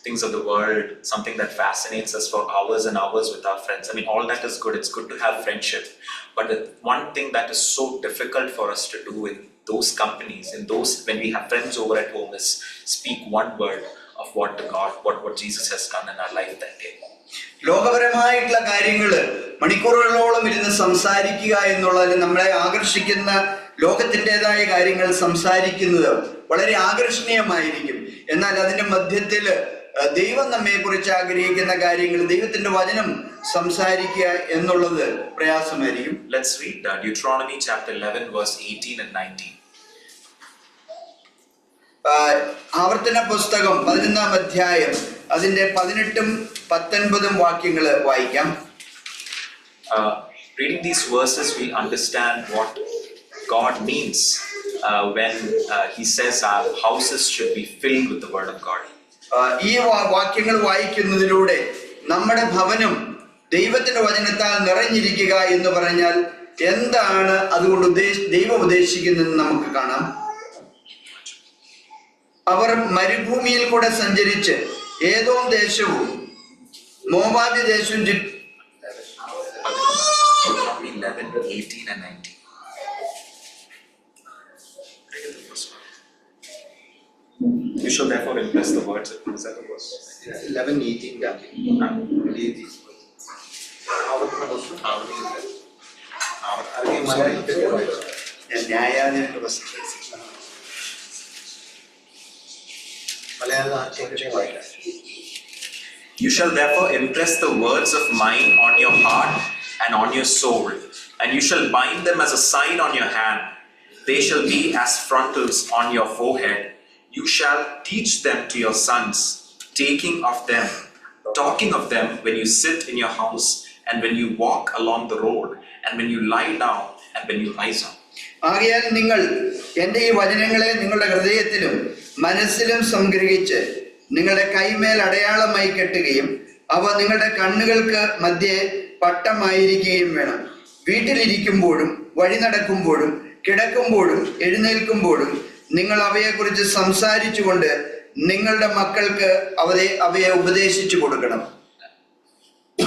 Speaker 1: things of the world, something that fascinates us for hours and hours with our friends. I mean, all that is good. It's good to have friendship. But the one thing that is so difficult for us to do in those companies, when we have friends over at home, is speak one word of what Jesus has done in our life that day.
Speaker 2: ലോകപരമായിട്ടുള്ള കാര്യങ്ങള് മണിക്കൂറുകളോളം ഇരുന്ന് സംസാരിക്കുക എന്നുള്ളത് നമ്മളെ ആകർഷിക്കുന്ന ലോകത്തിൻ്റെതായ കാര്യങ്ങൾ സംസാരിക്കുന്നത് വളരെ ആകർഷണീയമായിരിക്കും. എന്നാൽ അതിന്റെ മധ്യത്തില് ദൈവം നമ്മെ കുറിച്ച് ആഗ്രഹിക്കുന്ന കാര്യങ്ങൾ, ദൈവത്തിന്റെ വചനം സംസാരിക്കുക എന്നുള്ളത് പ്രയാസമായിരിക്കും.
Speaker 1: Let's read Deuteronomy chapter 11 verse 18 and 19.
Speaker 2: ആവർത്തന പുസ്തകം 11-ാം അധ്യായം അതിന്റെ 18-19 വാക്യങ്ങൾ വായിക്കാം.
Speaker 1: Reading these verses, we understand what God means when He says our houses should be filled with the Word of God.
Speaker 2: ഈ വാക്യങ്ങൾ വായിക്കുന്നതിലൂടെ നമ്മുടെ ഭവനം ദൈവത്തിന്റെ വചനത്താൽ നിറഞ്ഞിരിക്കുക എന്ന് പറഞ്ഞാൽ എന്താണ് അതുകൊണ്ട് ദൈവം ഉദ്ദേശിക്കുന്നതെന്ന് നമുക്ക് കാണാം. അവർ മരുഭൂമിയിൽ കൂടെ സഞ്ചരിച്ച് ഏദോം ദേശവും മോവാബ് ദേശവും
Speaker 1: 11:18 and 19. You shall therefore impress the words of is that the verse?
Speaker 3: 11:18
Speaker 2: ന്യായാധിപന്റെ പുസ്തകം.
Speaker 1: You shall therefore impress the words of mine on your heart and on your soul, and you shall bind them as a sign on your hand. They shall be as frontals on your forehead. You shall teach them to your sons, talking of them when you sit in your house, and when you walk along the road, and when you lie down, and when you rise up.
Speaker 2: ആകയാൽ നിങ്ങൾ എൻ്റെ ഈ വചനങ്ങളെ നിങ്ങളുടെ ഹൃദയത്തിലും മനസ്സിലും സംഗ്രഹിച്ച് നിങ്ങളുടെ കൈമേൽ അടയാളമായി കെട്ടുകയും അവ നിങ്ങളുടെ കണ്ണുകൾക്ക് മധ്യേ പട്ടമായിരിക്കുകയും വേണം. വീട്ടിലിരിക്കുമ്പോഴും വഴി നടക്കുമ്പോഴും കിടക്കുമ്പോഴും എഴുന്നേൽക്കുമ്പോഴും നിങ്ങൾ അവയെക്കുറിച്ച് സംസാരിച്ചുകൊണ്ട് നിങ്ങളുടെ മക്കൾക്ക് അവയെ ഉപദേശിച്ചു കൊടുക്കണം.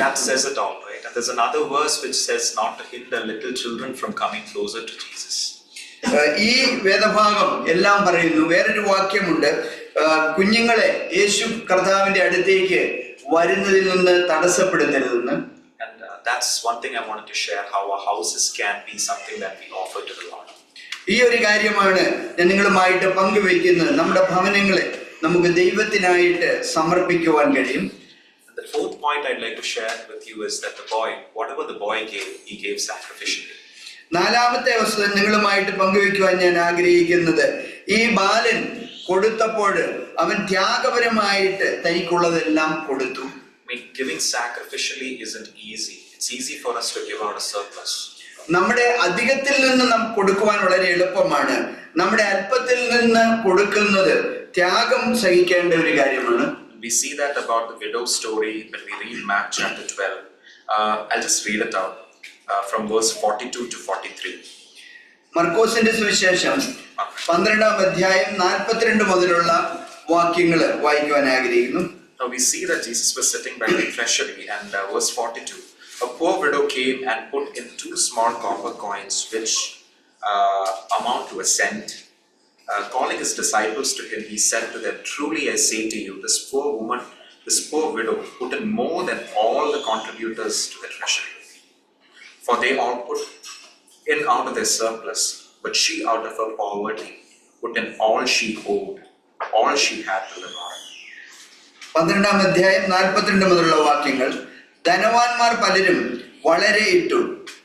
Speaker 1: That says it all, right? And there's another verse which says not to hinder little children from coming closer to Jesus.
Speaker 2: ഈ വേദഭാഗം എല്ലാം പറയുന്നു. വേറൊരു വാക്യമുണ്ട്, കുഞ്ഞുങ്ങളെ യേശു കർത്താവിന്റെ അടുത്തേക്ക് വരുന്നതിൽ നിന്ന് തടസ്സപ്പെടുത്തരുതെന്ന്.
Speaker 1: And that's one thing I wanted to share, how our houses can be something that we offer to the Lord.
Speaker 2: ഈ ഒരു കാര്യമാണ് ഞാൻ നിങ്ങളുമായിട്ട് പങ്കുവെക്കുന്നത്. നമ്മുടെ ഭവനങ്ങളെ നമുക്ക് ദൈവത്തിനായിട്ട് സമർപ്പിക്കുവാൻ കഴിയും.
Speaker 1: The fourth point I'd like to share with you is that the boy, whatever the boy gave, he gave sacrificially.
Speaker 2: നാലാമത്തെ വസ്തുത നിങ്ങളുമായിട്ട് പങ്കുവെക്കുവാൻ ഞാൻ ആഗ്രഹിക്കുന്നത്, ഈ ബാലൻ കൊടുത്തപ്പോൾ അവൻ ത്യാഗപരമായിട്ട് തനിക്കുള്ളതെല്ലാം കൊടുത്തു.
Speaker 1: I mean, giving sacrificially isn't easy. It's easy for us to give out a surplus.
Speaker 2: നമ്മുടെ അധികത്തിൽ നിന്ന് നാം കൊടുക്കുവാൻ വളരെ എളുപ്പമാണ്. നമ്മുടെ അല്പത്തിൽ നിന്ന് കൊടുക്കുന്നത് ത്യാഗം സഹിക്കേണ്ട ഒരു കാര്യമാണ്.
Speaker 1: We see that about the widow story when we read Mark chapter 12. I'll just read it out from verse 42 to 43.
Speaker 2: മർക്കോസിന്റെ സുവിശേഷം 12-ാം അധ്യായം 42 മുതലുള്ള വാക്യങ്ങൾ വായിക്കുവാൻ ആഗ്രഹിക്കുന്നു.
Speaker 1: Now we see that Jesus was sitting by the treasury, and verse 42. A poor widow came and put in 2 small copper coins, which amount to a cent. Calling his disciples to him, he said to them, "Truly I say to you, this poor widow put in more than all the contributors to the treasury. For they all put in out of their surplus, but she out of her poverty put in all she owed, all she had to live on."
Speaker 2: 12-ാം അധ്യായം 42 മുതലുള്ള വാക്യങ്ങൾ. ധനവാന്മാർ പലരും വളരെ ഇട്ടു.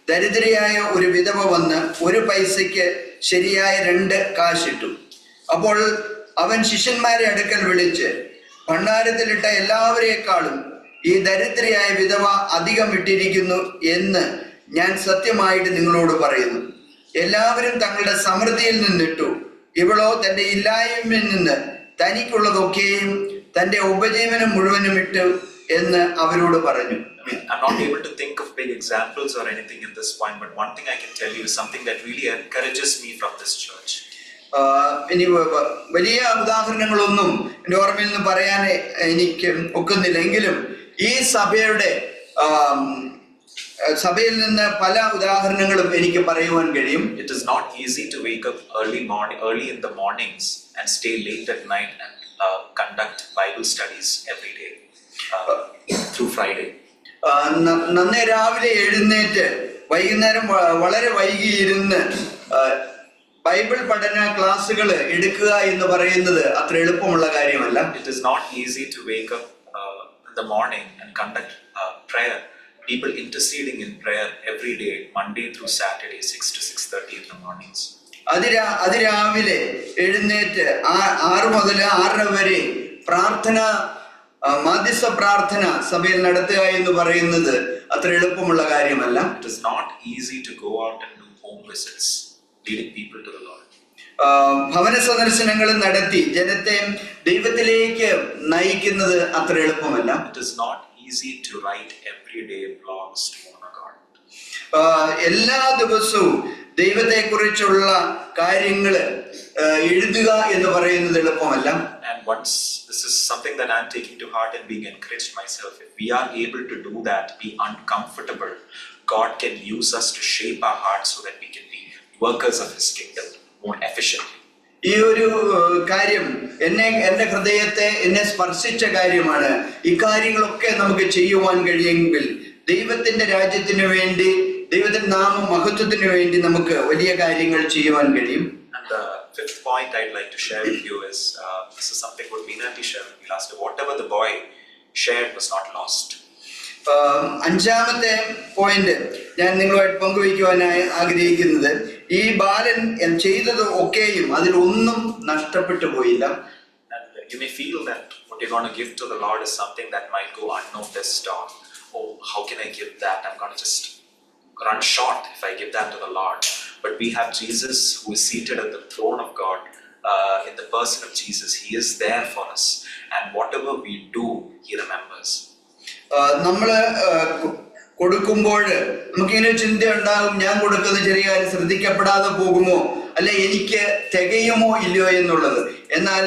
Speaker 2: ദരിദ്രയായ ഒരു വിധവ വന്ന് 1 പൈസയ്ക്ക് ശരിയായ 2 കാശിട്ടു. അപ്പോൾ അവൻ ശിഷ്യന്മാരെ അടുക്കൽ വിളിച്ച്, ഭണ്ഡാരത്തിലിട്ട എല്ലാവരെക്കാളും ഈ ദരിദ്രയായ വിധവ അധികം ഇട്ടിരിക്കുന്നു എന്ന് ഞാൻ സത്യമായിട്ട് നിങ്ങളോട് പറയുന്നു. എല്ലാവരും തങ്ങളുടെ സമൃദ്ധിയിൽ നിന്നിട്ടു, ഇവളോ തന്റെ ഇല്ലായ്മയിൽ നിന്ന് തനിക്കുള്ളതൊക്കെയും തന്റെ ഉപജീവനം മുഴുവനും ഇട്ടു എന്ന് അവരോട് പറഞ്ഞു.
Speaker 1: I'm not able to think of big examples or anything at this point, but one thing I can tell you is something that really encourages me from this church.
Speaker 2: ഇനി വലിയ ഉദാഹരണങ്ങളൊന്നും എൻ്റെ ഓർമ്മയിൽ നിന്ന് പറയാൻ എനിക്ക് ഒക്കുന്നില്ല. എങ്കിലും ഈ സഭയിൽ നിന്ന് പല ഉദാഹരണങ്ങളും എനിക്ക് പറയുവാൻ കഴിയും.
Speaker 1: It is not easy to wake up early in the mornings and stay late at night and conduct Bible studies every day through Friday.
Speaker 2: നന്നേ രാവിലെ എഴുന്നേറ്റ് വൈകുന്നേരം വളരെ വൈകിയിരുന്ന് ബൈബിൾ പഠന ക്ലാസ്സുകൾ എടുക്കുക എന്ന് പറയുന്നത് അത്ര എളുപ്പമുള്ള കാര്യമല്ല.
Speaker 1: It is not easy to wake up in the morning and conduct prayer. People interceding in prayer every day, Monday through Saturday, 6 to 6:30 in the mornings.
Speaker 2: അതിരാവിലെ എഴുന്നേറ്റ് 6 മുതൽ 6:30 വരെ പ്രാർത്ഥന, മാധ്യസ്ഥ പ്രാർത്ഥന സഭയിൽ നടത്തുക എന്ന് പറയുന്നത് അത്ര എളുപ്പമുള്ള കാര്യമല്ല.
Speaker 1: It is not easy to go out and do home visits, leading people to the Lord.
Speaker 2: ഭവന സന്ദർശനങ്ങൾ നടത്തി ജനത്തെ ദൈവത്തിലേക്ക് നയിക്കുന്നത് അത്ര എളുപ്പമല്ല.
Speaker 1: It is not easy to write everyday blogs to honor God.
Speaker 2: എല്ലാ ദിവസവും ദൈവത്തെ കുറിച്ചുള്ള കാര്യങ്ങൾ എഴുതുക എന്ന് പറയുന്നത് എളുപ്പമല്ല.
Speaker 1: And once this is something that I'm taking to heart and being encouraged myself, if we are able to do that, be uncomfortable, God can use us to shape our hearts so that we can be workers of His kingdom more efficiently.
Speaker 2: ഈ ഒരു കാര്യം എന്റെ ഹൃദയത്തെ സ്പർശിച്ച കാര്യമാണ്. ഈ കാര്യങ്ങളൊക്കെ നമുക്ക് ചെയ്യുവാൻ കഴിയുമെങ്കിൽ ദൈവത്തിന്റെ രാജ്യത്തിന് വേണ്ടി, ദൈവത്തിന്റെ നാമ മഹത്വത്തിന് വേണ്ടി നമുക്ക് വലിയ കാര്യങ്ങൾ ചെയ്യുവാൻ കഴിയും.
Speaker 1: And the fifth point I'd like to share with you is this is something what Meenati shared with me last time. Whatever the boy shared was not lost.
Speaker 2: അഞ്ചാമത്തെ പോയിന്റ് ഞാൻ നിങ്ങളുമായിട്ട് പങ്കുവയ്ക്കുവാനായി ആഗ്രഹിക്കുന്നത്, ഈ ബാലൻ ചെയ്തത് ഒക്കെയും അതിലൊന്നും നഷ്ടപ്പെട്ടു പോയില്ല.
Speaker 1: And you may feel that what you're going to give to the Lord is something that might go unnoticed, or oh, how can I give that? I'm going to just run short if I give that to the Lord. But we have Jesus who is seated at the throne of God. In the person of Jesus, He is there for us, and whatever we do, He remembers.
Speaker 2: നമ്മള് കൊടുക്കുമ്പോൾ നമുക്കിങ്ങനെ ചിന്ത ഉണ്ടാകും, ഞാൻ കൊടുക്കുന്ന ചെറിയ കാര്യം ശ്രദ്ധിക്കപ്പെടാതെ പോകുമോ, അല്ലെ എനിക്ക് തികയുമോ ഇല്ലയോ എന്നുള്ളത്. എന്നാൽ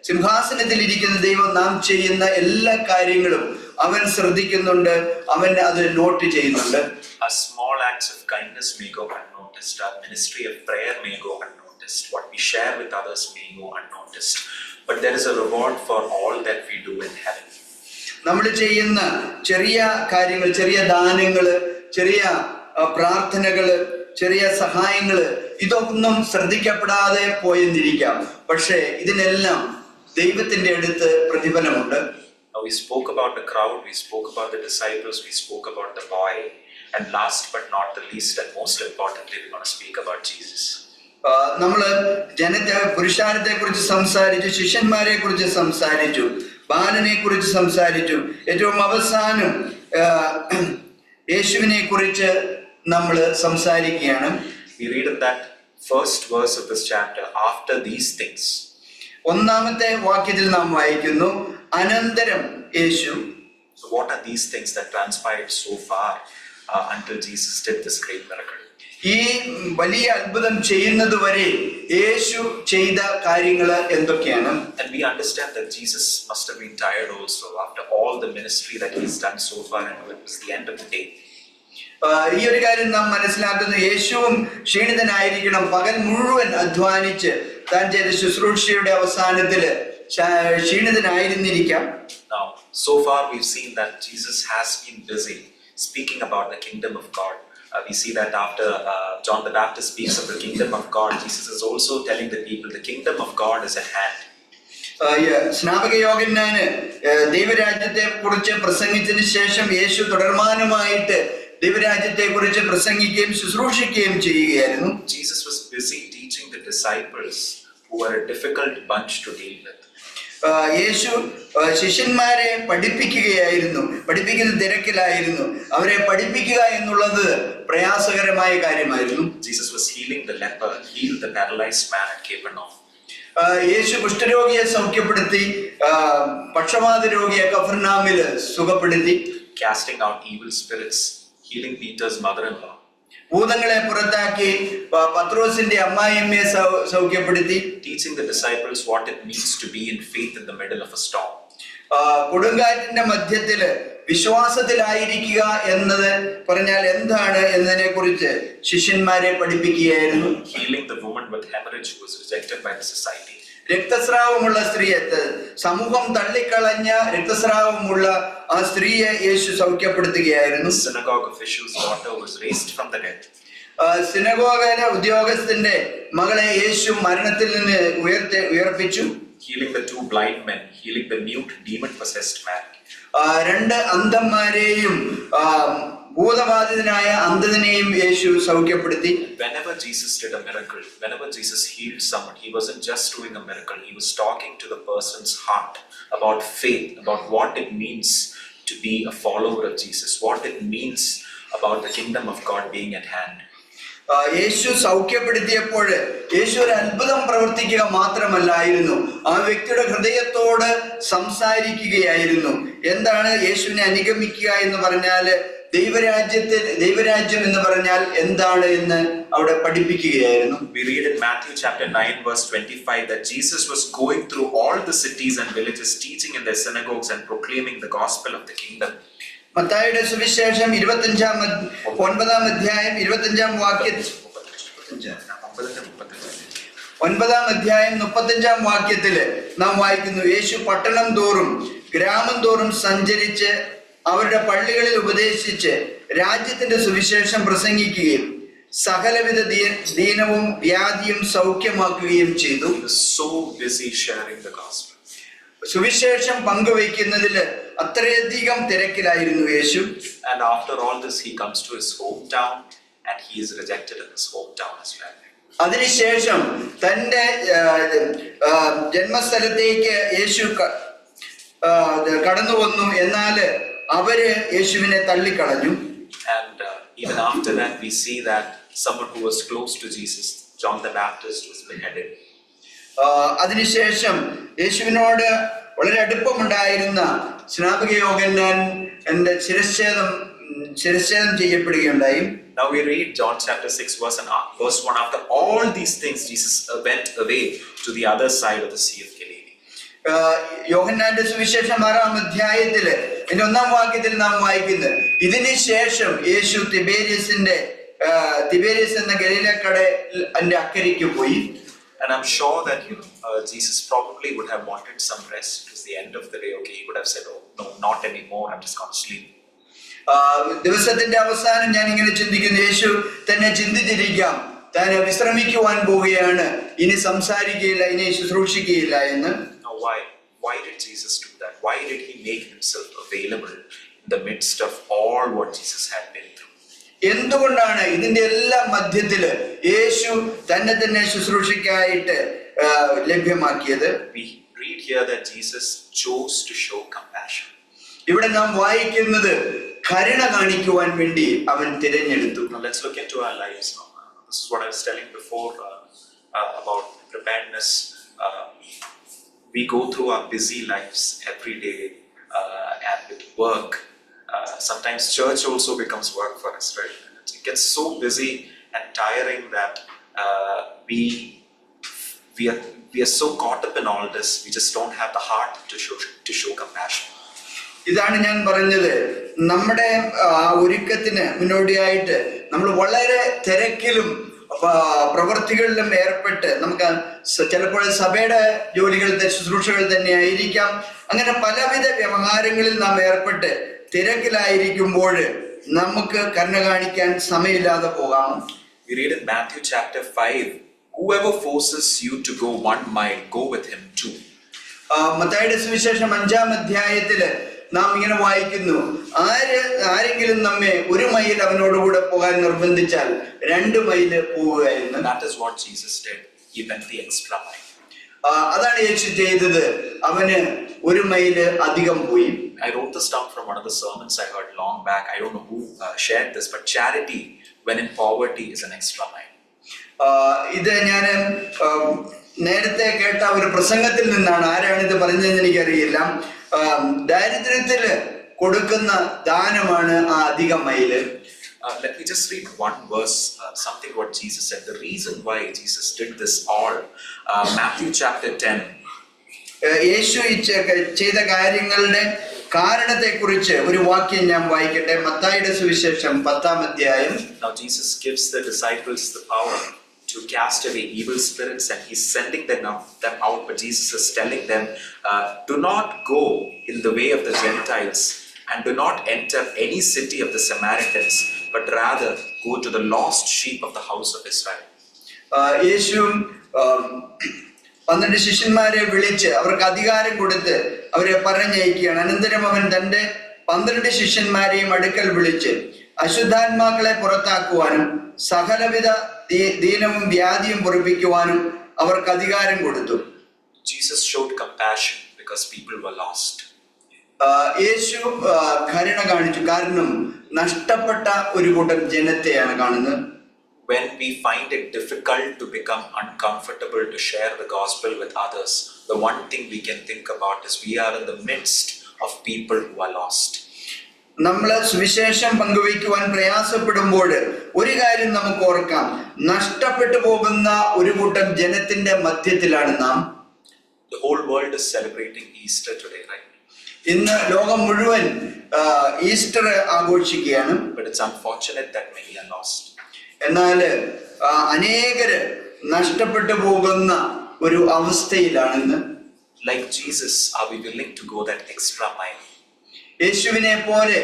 Speaker 2: സിംഹാസനത്തിൽ ഇരിക്കുന്ന ദൈവം നാം ചെയ്യുന്ന എല്ലാ കാര്യങ്ങളും അവൻ ശ്രദ്ധിക്കുന്നുണ്ട്, അവൻ അത് നോട്ട് ചെയ്യുന്നുണ്ട്.
Speaker 1: Our small acts of kindness may go unnoticed. Our ministry of prayer may go unnoticed. What we share with others may go unnoticed. But there is a reward for all that we do in heaven.
Speaker 2: നമ്മൾ ചെയ്യുന്ന ചെറിയ കാര്യങ്ങൾ, ചെറിയ ദാനങ്ങള്, ചെറിയ പ്രാർത്ഥനകള്, ചെറിയ സഹായങ്ങള്, ഇതൊന്നും ശ്രദ്ധിക്കപ്പെടാതെ പോയെന്നിരിക്കാം. പക്ഷേ ഇതിനെല്ലാം ദൈവത്തിന്റെ അടുത്ത് പ്രതിഫലമുണ്ട്.
Speaker 1: We spoke about the crowd, we spoke about the disciples, we spoke about the boy, and last but not the least and most importantly, we're going to speak about Jesus.
Speaker 2: നമ്മള് പുരുഷാരത്തെ കുറിച്ച് സംസാരിച്ചു, ശിഷ്യന്മാരെ കുറിച്ച് സംസാരിച്ചു, ബാലനെ കുറിച്ച് സംസാരിച്ചു. ഏറ്റവും അവസാനം യേശുവിനെ കുറിച്ച് നമ്മൾ സംസാരിക്കുകയാണ്.
Speaker 1: We read in that first verse of this chapter, after these things.
Speaker 2: ഒന്നാമത്തെ വാക്യത്തിൽ നാം വായിക്കുന്നു, അനന്തരം യേശു.
Speaker 1: So what are these things that transpired so far until Jesus did this great miracle?
Speaker 2: ഈ വലിയ അത്ഭുതം ചെയ്യുന്നത് വരെ യേശു ചെയ്ത കാര്യങ്ങൾ എന്തൊക്കെയാണ്?
Speaker 1: And we understand that Jesus must have been tired also after all the ministry that He's done so far, and it was the end of the day.
Speaker 2: ഈ ഒരു കാര്യം നാം മനസ്സിലാക്കുന്നു, യേശുവും ക്ഷീണിതനായിരിക്കണം. പകൽ മുഴുവൻ അധ്വാനിച്ച് താൻ ചെയ്ത ശുശ്രൂഷയുടെ അവസാനത്തില് ക്ഷീണിതനായിരുന്നിരിക്കാം.
Speaker 1: Now, so far we've seen that Jesus has been busy speaking about the kingdom of God. We see that after John the Baptist speaks of the kingdom of God, Jesus is also telling the people the kingdom of God is at hand.
Speaker 2: സ്നാപക യോഹന്നാന് ദൈവരാജ്യത്തെ കുറിച്ച് പ്രസംഗിച്ചതിന് ശേഷം യേശു തുടർമാനമായിട്ട് ദൈവരാജ്യത്തെ കുറിച്ച് പ്രസംഗിക്കുകയും ശുശ്രൂഷിക്കുകയും ചെയ്യുകയായിരുന്നു.
Speaker 1: Jesus was busy teaching the disciples who were a difficult bunch to deal with.
Speaker 2: യേശു ശിഷ്യന്മാരെ പഠിപ്പിക്കുന്ന തിരക്കിലായിരുന്നു. അവരെ പഠിപ്പിക്കുക എന്നുള്ളത് പ്രയാസകരമായ കാര്യമായിരുന്നു.
Speaker 1: Jesus was healing the leper, healed the paralyzed man at Capernaum.
Speaker 2: യേശു കുഷ്ഠരോഗിയെ സൗഖ്യപ്പെടുത്തി, പക്ഷവാത രോഗിയെ കഫർനാമില് സുഖപ്പെടുത്തി.
Speaker 1: Casting out evil spirits, healing Peter's mother-in-law.
Speaker 2: ഭൂതങ്ങളെ പുറത്താക്കി പത്രോസിന്റെ അമ്മായിയമ്മയെ സൗഖ്യപ്പെടുത്തി.
Speaker 1: Teaching the disciples what it means to be in faith in the middle of a storm.
Speaker 2: കൊടുങ്കാറ്റിന്റെ മധ്യത്തില് വിശ്വാസത്തിലായിരിക്കുക എന്നത് പറഞ്ഞാൽ എന്താണ് എന്നതിനെ കുറിച്ച് ശിഷ്യന്മാരെ പഠിപ്പിക്കുകയായിരുന്നു.
Speaker 1: Healing the woman with hemorrhage who was rejected by the society.
Speaker 2: രക്തസ്രാവമുള്ള സ്ത്രീയെ, സമൂഹം തള്ളിക്കളഞ്ഞ രക്തസ്രാവമുള്ള ആ സ്ത്രീയെ യേശു സൗഖ്യപ്പെടുത്തുകയായിരുന്നു.
Speaker 1: The synagogue official's daughter was raised from the dead.
Speaker 2: സിനഗോഗിലെ ഉദ്യോഗസ്ഥന്റെ മകളെ യേശു മരണത്തിൽ നിന്ന് ഉയർപ്പിച്ചു.
Speaker 1: Healing the two blind men, healing the mute demon-possessed man.
Speaker 2: രണ്ട് അന്ധന്മാരെയും ഭൂതബാധിതനായ അന്ധനെയും യേശു സൗഖ്യപ്പെടുത്തി.
Speaker 1: Whenever Jesus did a miracle, whenever Jesus healed someone, he wasn't just doing a miracle, he was talking to the person's heart about faith, about what it means to be a follower of Jesus, what it means about the kingdom of God being at hand.
Speaker 2: യേശു സൗഖ്യപ്പെടുത്തിയപ്പോൾ യേശു ഒരു അത്ഭുതം പ്രവർത്തിക്കുക മാത്രമല്ലായിരുന്നു, ആ വ്യക്തിയുടെ ഹൃദയത്തോട് സംസാരിക്കുകയായിരുന്നു. എന്താണ് യേശുവിനെ അനുഗമിക്കുക എന്ന് പറഞ്ഞാൽ, ദൈവരാജ്യം എന്ന് പറഞ്ഞാൽ എന്താണ് എന്ന് അവിടെ പഠിപ്പിക്കുകയായിരുന്നു.
Speaker 1: We read in Matthew chapter 9 verse 25 that Jesus was going through all the cities and villages, teaching in their synagogues and proclaiming the gospel of the kingdom.
Speaker 2: മത്തായിയുടെ സുവിശേഷം 9-ാം അധ്യായം 25-ാം വാക്യത്തിൽ 9-ാം അധ്യായം 35-ാം വാക്യത്തില് നാം വായിക്കുന്നു, യേശു പട്ടണം തോറും ഗ്രാമം തോറും സഞ്ചരിച്ച് അവരുടെ പള്ളികളിൽ ഉപദേശിച്ച് രാജ്യത്തിന്റെ സുവിശേഷം പ്രസംഗിക്കുകയും സകലവിധ ദീനവും വ്യാധിയും സൗഖ്യമാക്കുകയും ചെയ്തു.
Speaker 1: He was so busy sharing the gospel.
Speaker 2: സുവിശേഷം പങ്കുവയ്ക്കുന്നതിൽ അത്രയധികം തിരക്കിലായിരുന്നു യേശു.
Speaker 1: And after all this, he comes to his hometown and he is rejected in his hometown as well.
Speaker 2: അതിനുശേഷം തന്റെ ജന്മസ്ഥലത്തേക്ക് യേശു കടന്നു വന്നു, എന്നാൽ അവര് യേശുവിനെ തള്ളിക്കളഞ്ഞു.
Speaker 1: And even after that, we see that someone who was close to Jesus, John the Baptist, was beheaded.
Speaker 2: അതിനുശേഷം യേശുവിനോട് വളരെ അടുപ്പമുണ്ടായിരുന്ന സ്നാപക യോഹന്നാൻ ശിരച്ഛേദം ചെയ്യപ്പെടുകയുണ്ടായി.
Speaker 1: Now we read John chapter 6 verse 1. After all these things, Jesus went away to the other side of the Sea of Galilee.
Speaker 2: യോഹന്നാന്റെ സുവിശേഷം 6-ാം അധ്യായത്തില് 1-ാം വാക്യത്തിൽ നാം വായിക്കുന്നത്, ഇതിന് ശേഷം യേശു തിബേരിയസ് എന്ന ഗലീലക്കടലിന്റെ അക്കരയ്ക്ക് പോയി.
Speaker 1: And I'm sure that Jesus probably would have wanted some rest. It was the end of the day. Okay, he would have said, "Oh no, not anymore. I'm just going to sleep."
Speaker 2: ദിവസത്തിന്റെ അവസാനം ഞാൻ ഇങ്ങനെ ചിന്തിക്കുന്നു, യേശു തന്നെ ചിന്തിച്ചിരിക്കാം, താൻ വിശ്രമിക്കുവാൻ പോവുകയാണ്, ഇനി സംസാരിക്കുകയില്ല, ഇനി ശുശ്രൂഷിക്കുകയില്ല എന്ന്.
Speaker 1: Now why did Jesus do that? Why did he make himself available in the midst of all what Jesus had been through?
Speaker 2: എന്തുകൊണ്ടാണ് ഇതിന്റെ എല്ലാം മധ്യത്തില് യേശു തന്നെ ശുശ്രൂഷയ്ക്കായിട്ട് ലഭ്യമാക്കിയത്?
Speaker 1: We read here that Jesus chose to show compassion.
Speaker 2: ഇവിടെ നാം വായിക്കുന്നത് കരുണ കാണിക്കുവാൻ വേണ്ടി അവൻ തിരഞ്ഞെടുത്തു.
Speaker 1: Now let's look into our lives now. This is what I was telling before about preparedness. We go through our busy lives every day and with work. Sometimes church also becomes work for us, right? It gets so busy and tiring that we are so caught up in all this, we just don't have the heart to show compassion.
Speaker 2: ഇതാണ് ഞാൻ പറഞ്ഞത്, നമ്മുടെ ഒരുക്കത്തിന് മുന്നോടിയായിട്ട് നമ്മൾ വളരെ തിരക്കിലും പ്രവൃത്തികളിലും ഏർപ്പെട്ട്, നമുക്ക് ചിലപ്പോൾ സഭയുടെ ജോലികൾ ശുശ്രൂഷകൾ തന്നെ ആയിരിക്കാം, അങ്ങനെ പലവിധ വ്യവഹാരങ്ങളിൽ നാം ഏർപ്പെട്ട് തിരക്കിലായിരിക്കുമ്പോൾ നമുക്ക് കരുണ കാണിക്കാൻ സമയമില്ലാതെ പോകാം.
Speaker 1: We read in Matthew chapter 5, whoever forces you to go 1 mile, go with him 2.
Speaker 2: മത്തായിയുടെ സുവിശേഷം 5-ാം അധ്യായത്തില് നാം ഇങ്ങനെ വായിക്കുന്നു, ആരെങ്കിലും നമ്മെ 1 മൈൽ അവനോടുകൂടെ പോകാൻ നിർബന്ധിച്ചാൽ 2 മൈല് പോവുക എന്ന്.
Speaker 1: That is what Jesus did. He went the extra mile.
Speaker 2: അതാണ് യേശു ചെയ്തത്, അവന് 1 മൈല് അധികം പോയി.
Speaker 1: I wrote this down from one of the sermons I heard long back. I don't know who shared this, but charity when in poverty is an extra mile.
Speaker 2: ഇത് ഞാൻ നേരത്തെ കേട്ട ഒരു പ്രസംഗത്തിൽ നിന്നാണ്. ആരാണിത് പറഞ്ഞതെന്ന് എനിക്കറിയില്ല. ദാരിദ്ര്യത്തില് കൊടുക്കുന്ന ദാനമാണ് ആ അധിക mile.
Speaker 1: Let me just read one verse, something what Jesus said. The reason why Jesus did this all. Matthew chapter 10.
Speaker 2: യേശു ചെയ്ത കാര്യങ്ങളുടെ കാരണത്തെ കുറിച്ച് ഒരു വാക്യം ഞാൻ വായിക്കട്ടെ. മത്തായിയുടെ സുവിശേഷം 10-ാം അധ്യായം.
Speaker 1: Now Jesus gives the disciples the power to to cast away evil spirits, and he's sending them out. But Jesus is telling them, do not go in the way of the Gentiles, and do not enter any city of the Samaritans, but rather go to the lost sheep of the house of Israel.
Speaker 2: യേശുവും 12 ശിഷ്യന്മാരെ വിളിച്ച് അവർക്ക് അധികാരം കൊടുത്ത് അവരെ പറഞ്ഞയക്കുകയാണ്. അനന്തരം അവൻ തന്റെ 12 ശിഷ്യന്മാരെയും അടുക്കൽ വിളിച്ച് അശുദ്ധാത്മാക്കളെ പുറത്താക്കുവാനും സകലവിധ ദീനവും വ്യാധിയും പൊറുപ്പിക്കുവാനും അവർക്ക് അധികാരം കൊടുത്തു.
Speaker 1: Jesus showed compassion because people were lost.
Speaker 2: യേശു കരുണ കാണിച്ചു, കാരണം നഷ്ടപ്പെട്ട ഒരു കൂട്ടം ജനത്തെയാണ് കാണുന്നത്.
Speaker 1: When we find it difficult to become uncomfortable to share the gospel with others, the one thing we can think about is we are in the midst of people who are lost.
Speaker 2: നമ്മൾ സുവിശേഷം പങ്കുവയ്ക്കുവാൻ പ്രയാസപ്പെടുമ്പോൾ ഒരു കാര്യം നമുക്ക് ഓർക്കാം, നഷ്ടപ്പെട്ടു പോകുന്ന ഒരു കൂട്ടം ജനത്തിന്റെ മധ്യത്തിലാണ് നാം.
Speaker 1: The whole world is celebrating Easter today, right?
Speaker 2: ഇന്ന് ലോകം മുഴുവൻ ഈസ്റ്റർ ആഘോഷിക്കുകയാണ്.
Speaker 1: But it's unfortunate that many are lost.
Speaker 2: എന്നാൽ അനേകര് നഷ്ടപ്പെട്ടു പോകുന്ന ഒരു അവസ്ഥയിലാണെന്ന്.
Speaker 1: Like Jesus, are we willing to go that extra mile?
Speaker 2: യേശുവിനെ പോലെ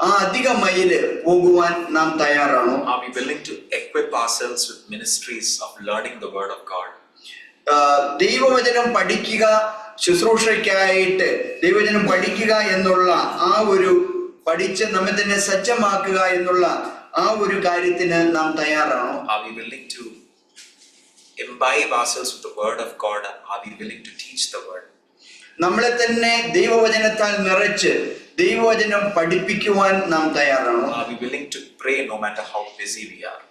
Speaker 2: ആ അധിക മൈല് പോകുവാൻ നാം തയ്യാറാണോ?
Speaker 1: Are we willing to equip ourselves with ministries of learning the word of God?
Speaker 2: ദൈവവചനം പഠിക്കുക, ശുശ്രൂഷയ്ക്കായിട്ട് ദൈവവചനം പഠിക്കുക എന്നുള്ള ആ ഒരു പഠിച്ച് നമ്മെ തന്നെ സജ്ജമാക്കുക എന്നുള്ള ആ ഒരു കാര്യത്തിന് നാം തയ്യാറാണോ?
Speaker 1: Are we willing to imbibe ourselves with the word of God? Are we willing to teach the word?
Speaker 2: നമ്മളെ തന്നെ ദൈവവചനത്താൽ നിറച്ച് ദൈവവചനം പഠിപ്പിക്കുവാൻ നാം തയ്യാറാണോ?
Speaker 1: Are we willing to pray no matter how busy we are?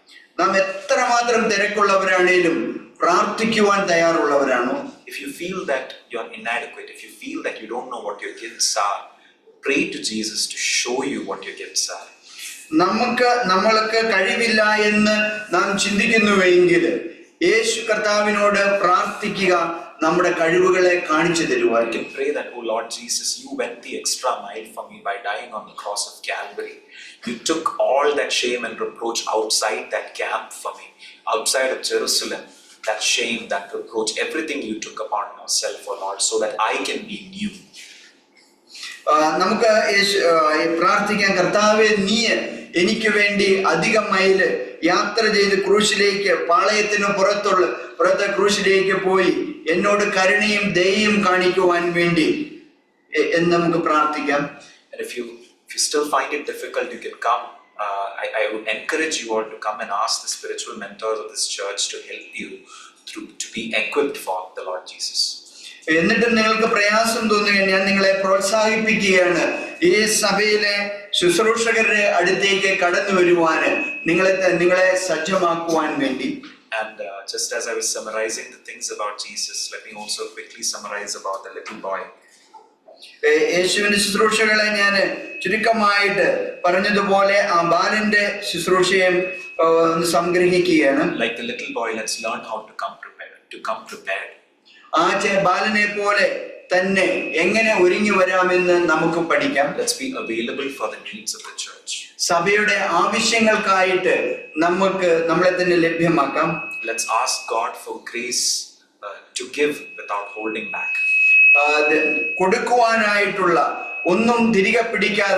Speaker 2: നാം എത്രമാത്രം തിരക്കുള്ളവരാണേലും പ്രാർത്ഥിക്കുവാൻ തയ്യാറുള്ളവരാണോ?
Speaker 1: If you feel that you're inadequate, if you feel that you don't know what your gifts are, pray to Jesus to show you what your gifts are.
Speaker 2: നമ്മൾക്ക് കഴിവില്ല എന്ന് നാം ചിന്തിക്കുന്നുവെങ്കിൽ യേശു കർത്താവിനോട് പ്രാർത്ഥിക്കുക, നമ്മുടെ കഴിവുകളെ കാണിച്ചു തരുവാൻ.
Speaker 1: You can pray that, oh Lord Jesus, you went the extra mile for me by dying on the cross of Calvary. You took all that shame and reproach outside that camp for me, outside of Jerusalem. That shame, that reproach, everything you took upon yourself, oh Lord, so that I can be new.
Speaker 2: നമുക്ക് പ്രാർത്ഥിക്കാൻ, കർത്താവേ നീ എനിക്ക് വേണ്ടി അധിക mile യാത്ര ചെയ്ത് ക്രൂശിലേക്ക്, പാളയത്തിന് പുറത്തെ ക്രൂശിലേക്ക് പോയി എന്നോട് കരുണയും ദയയും കാണിക്കുവാൻ വേണ്ടി എന്ന് നമുക്ക് പ്രാർത്ഥിക്കാം.
Speaker 1: And if you still find it difficult, you can come. I would encourage you all to come and ask the spiritual mentors of this church to help you to be equipped for the Lord Jesus.
Speaker 2: എന്നിട്ട് നിങ്ങൾക്ക് പ്രയാസം തോന്നുക, ഞാൻ നിങ്ങളെ പ്രോത്സാഹിപ്പിക്കുകയാണ് ഈ സഭയിലെ ശുശ്രൂഷകരുടെ അടുത്തേക്ക് കടന്നു വരുവാന്, നിങ്ങളെ സജ്ജമാക്കുവാൻ വേണ്ടി.
Speaker 1: And just as I was summarizing the things about Jesus, let me also quickly summarize about the little boy.
Speaker 2: യേശുവിന്റെ ശുശ്രൂഷകളെ ഞാൻ ചുരുക്കമായിട്ട് പറഞ്ഞതുപോലെ ആ ബാലന്റെ ശുശ്രൂഷയും സംഗ്രഹിക്കുകയാണ്.
Speaker 1: Like the little boy, let's learn how to come prepared.
Speaker 2: ആ ബാലനെ പോലെ തന്നെ എങ്ങനെ ഒരുങ്ങി വരാമെന്ന് നമുക്ക് പഠിക്കാം.
Speaker 1: Let's be available for the needs of the church.
Speaker 2: സഭയുടെ ആവശ്യങ്ങൾക്കായിട്ട് നമ്മളെ തന്നെ ലഭ്യമാക്കാം.
Speaker 1: Let's ask God for grace to give without holding back.
Speaker 2: കൊടുക്കുവാനായിട്ടുള്ള, ഒന്നും തിരികെ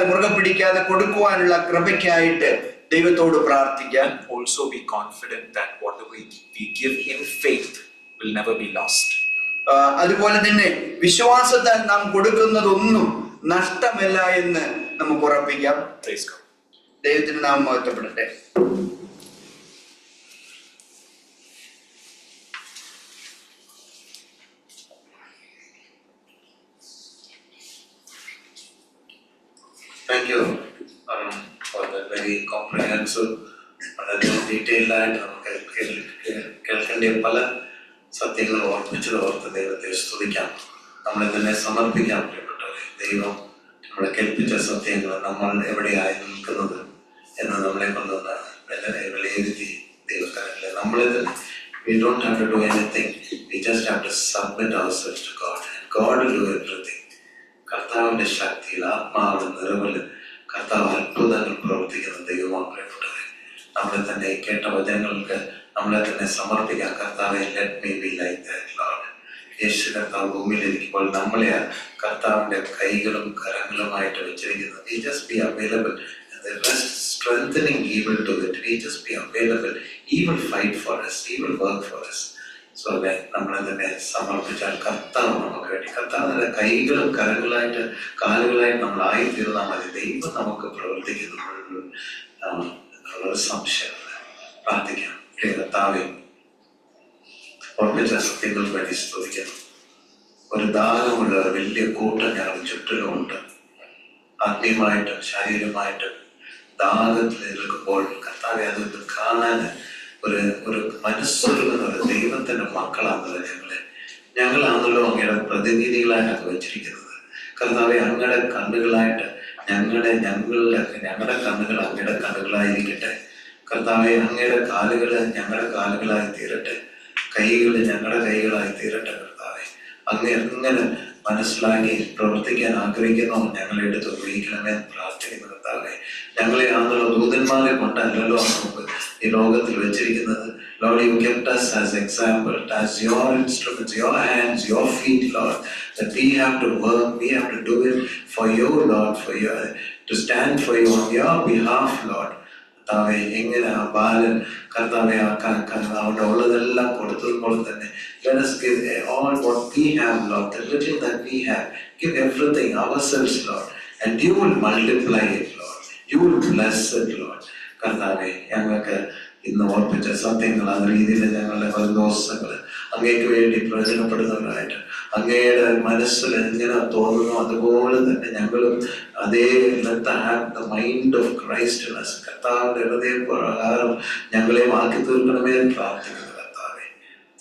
Speaker 2: മുറുകെ പിടിക്കാതെ കൊടുക്കുവാനുള്ള കൃപയ്ക്കായിട്ട് ദൈവത്തോട് പ്രാർത്ഥിക്കാം.
Speaker 1: And also be confident that whatever we give in faith will never be lost.
Speaker 2: അതുപോലെ തന്നെ വിശ്വാസത്താൽ നാം കൊടുക്കുന്നതൊന്നും നഷ്ടമല്ല എന്ന് നമുക്ക് ഉറപ്പിക്കാം.
Speaker 1: Praise God.
Speaker 2: ദൈവത്തിന് നാമം മഹത്വപ്പെടട്ടെ.
Speaker 3: Thank you for that very comprehensive, വളരെ ഡീറ്റെയിൽഡ് ആയിട്ട് നമുക്ക് കേൾക്കേണ്ട പല സത്യങ്ങൾ ഓർത്ത് ദൈവത്തെ സ്തുതിക്കാം. നമ്മളെ തന്നെ സമർപ്പിക്കാം. പ്രിയപ്പെട്ടവരെ, ദൈവം നമ്മളെ കേൾപ്പിച്ച സത്യങ്ങൾ നമ്മൾ എവിടെയായി നിൽക്കുന്നത് എന്ന് നമ്മളെ കൊണ്ടൊന്ന് വിലയിരുത്തി ദൈവക്കാരല്ലേ നമ്മളെ തന്നെ. We don't have to do anything. We just have to submit ourselves to God and God will do everything. കർത്താവിന്റെ ശക്തിയിൽ, ആത്മാവിന്റെ നിറവില് കർത്താവ് അത്ഭുതങ്ങൾ പ്രവർത്തിക്കുന്ന ദൈവമാണ്. പ്രിയപ്പെട്ടവരെ, നമ്മളെ തന്നെ കേട്ട വചനങ്ങൾക്ക് നമ്മളെ തന്നെ സമർപ്പിക്കാം. കർത്താവെ, let me be like that Lord. യേശു കർത്താവ് ഭൂമിയിലിരിക്കുമ്പോൾ നമ്മളെ കർത്താവിന്റെ കൈകളും കരങ്ങളുമായിട്ട് വെച്ചിരിക്കുന്നത്. We just be available and the rest strengthening He will do it. We just be available. He will fight for us. He will work for us. So that നമ്മളെ തന്നെ സമർപ്പിച്ചാൽ കർത്താവ് നമുക്ക് വേണ്ടി, കർത്താവിന്റെ കൈകളും കരങ്ങളായിട്ട് കാലുകളായിട്ട് നമ്മളായി തീർന്നാൽ മതി. ദൈവം നമുക്ക് പ്രവർത്തിക്കുന്നുള്ളൂ എന്നുള്ളൊരു സംശയമില്ല. പ്രാർത്ഥിക്കാം. കർത്താവെ, ഓർമ്മിച്ച സത്യങ്ങൾക്ക് വേണ്ടി സ്തുതിക്കുന്നു. ഒരു ദാഹമുള്ള ഒരു വലിയ കൂട്ടം ഞങ്ങൾ ചുറ്റിലുമുണ്ട്. ആത്മീയമായിട്ടും ശാരീരികമായിട്ടും ദാഹത്തിൽ നിൽക്കുമ്പോൾ കർത്താവെ, അതൊന്ന് കാണാൻ ഒരു മനസ്സൊരുങ്ങുന്ന ഒരു ദൈവത്തിന്റെ മക്കളാണല്ലോ ഞങ്ങളാണല്ലോ അങ്ങയുടെ പ്രതിനിധികളായിട്ടൊക്കെ വെച്ചിരിക്കുന്നത്. കർത്താവെ, അങ്ങയുടെ കണ്ണുകളായിട്ട് ഞങ്ങളുടെ കണ്ണുകൾ അങ്ങയുടെ കണ്ണുകളായിരിക്കട്ടെ. കർത്താവെ, അങ്ങയുടെ കാലുകൾ ഞങ്ങളുടെ കാലുകളായി തീരട്ടെ, കൈകൾ ഞങ്ങളുടെ കൈകളായി തീരട്ടെ. കർത്താവെ, അങ്ങ് എങ്ങനെ മനസ്സിലാക്കി പ്രവർത്തിക്കാൻ ആഗ്രഹിക്കുന്നു ഞങ്ങളെ എടുത്ത് ഉപയോഗിക്കണമെന്ന് പ്രാർത്ഥിക്കുന്നു. കർത്താവെ, ഞങ്ങളെ ആണല്ലോ ദൂതന്മാരെ കൊണ്ടല്ലല്ലോ നമുക്ക് ഈ ലോകത്തിൽ വെച്ചിരിക്കുന്നത്. Lord, you kept us as example, as your instruments, your hands, your feet, Lord, that we have to work, we have to do it for you, Lord, to stand for you on your behalf, Lord. കർത്താവെ, എങ്ങനെ ആ ബാലൻ കർത്താവെ അവിടെ ഉള്ളതെല്ലാം കൊടുത്തതുപോലെ തന്നെ let us give all what we have, Lord, the little that we have, give everything ourselves, Lord, and you will multiply it, Lord, you will bless it, Lord. കർത്താവെ, ഞങ്ങൾക്ക് ഇന്ന് ഓർപ്പിച്ച സത്യങ്ങൾ ആ രീതിയിൽ ഞങ്ങളുടെ ദിവസങ്ങൾ അങ്ങേക്ക് വേണ്ടി പ്രയോജനപ്പെടുന്നവരായിട്ട് അങ്ങയുടെ മനസ്സിൽ എങ്ങനെ തോന്നുന്നു അതുപോലെ തന്നെ ഞങ്ങളും അതേ മൈൻഡ് ഓഫ് ക്രൈസ്റ്റ് കർത്താവിന്റെ ഹൃദയപ്രകാരം ഞങ്ങളെ ആക്കി തീർക്കണമേ എന്ന് പ്രാർത്ഥിക്കുന്നു. കർത്താവെ,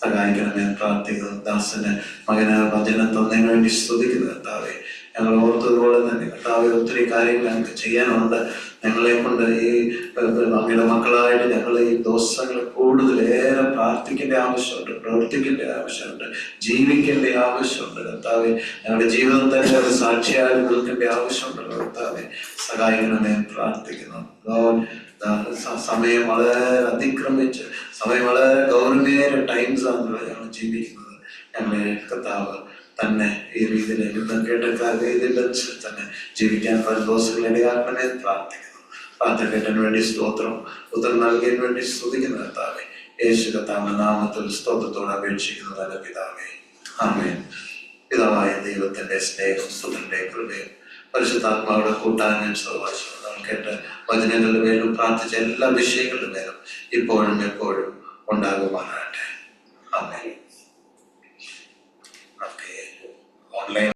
Speaker 3: സഹായിക്കണമേ എന്ന് പ്രാർത്ഥിക്കുന്നു. ദാസന് മകന് വചനം തന്നതിന് വേണ്ടി സ്തുതിക്കുന്നു. കർത്താവെ, ഞങ്ങൾ ഓർത്തതുപോലെ തന്നെ കർത്താവെ, ഒത്തിരി കാര്യങ്ങൾ ഞങ്ങൾക്ക് ചെയ്യാനുണ്ട്. ഞങ്ങളെ കൊണ്ട് ഈ അങ്ങയുടെ മക്കളായിട്ട് ഞങ്ങൾ ഈ ദിവസങ്ങൾ കൂടുതലേറെ പ്രാർത്ഥിക്കേണ്ട ആവശ്യമുണ്ട്, പ്രവർത്തിക്കേണ്ട ആവശ്യമുണ്ട്, ജീവിക്കേണ്ട ആവശ്യമുണ്ട്. കർത്താവെ, ഞങ്ങളുടെ ജീവിതം തന്നെ ഒരു സാക്ഷിയായി നിൽക്കേണ്ട ആവശ്യമുണ്ടല്ലോ. കർത്താവെ, സഹായിക്കണമെന്ന് പ്രാർത്ഥിക്കുന്നു. സമയം വളരെ അതിക്രമിച്ച് സമയം വളരെ ഗൗരവമേറിയ ടൈംസ് ആണല്ലോ ഞങ്ങൾ ജീവിക്കുന്നത്. ഞങ്ങളെ കർത്താവ് തന്നെ ഈ രീതിയിൽ കേട്ട രീതിയിലനുസരിച്ച് തന്നെ ജീവിക്കാൻ പല ദിവസങ്ങൾ ഇടയാക്കണമേ പ്രാർത്ഥിക്കുന്നു. പ്രാർത്ഥന കേട്ടതിന് വേണ്ടി സ്തോത്രം, ഉത്തരം നൽകിയതിന് വേണ്ടി സ്തുതിക്കുന്ന കർത്താവെ, യേശു കർത്താവിന്റെ നാമത്തിൽ സ്തോത്രത്തോടെ അപേക്ഷിക്കുന്നു നല്ല പിതാവേ, ആമേൻ. പിതാവായ ദൈവത്തിന്റെ സ്നേഹം, പുത്രന്റെ കൃപയും പരിശുദ്ധാത്മാവിടെ കൂട്ടാനും സഹവാസവും നമ്മൾ കേട്ട് വചനങ്ങളുടെ മേലും പ്രാർത്ഥിച്ച എല്ലാ വിഷയങ്ങളുടെ മേലും ഇപ്പോഴും എപ്പോഴും ഉണ്ടാകുമാറാകട്ടെ. ആമേൻ. ഓൺലൈൻ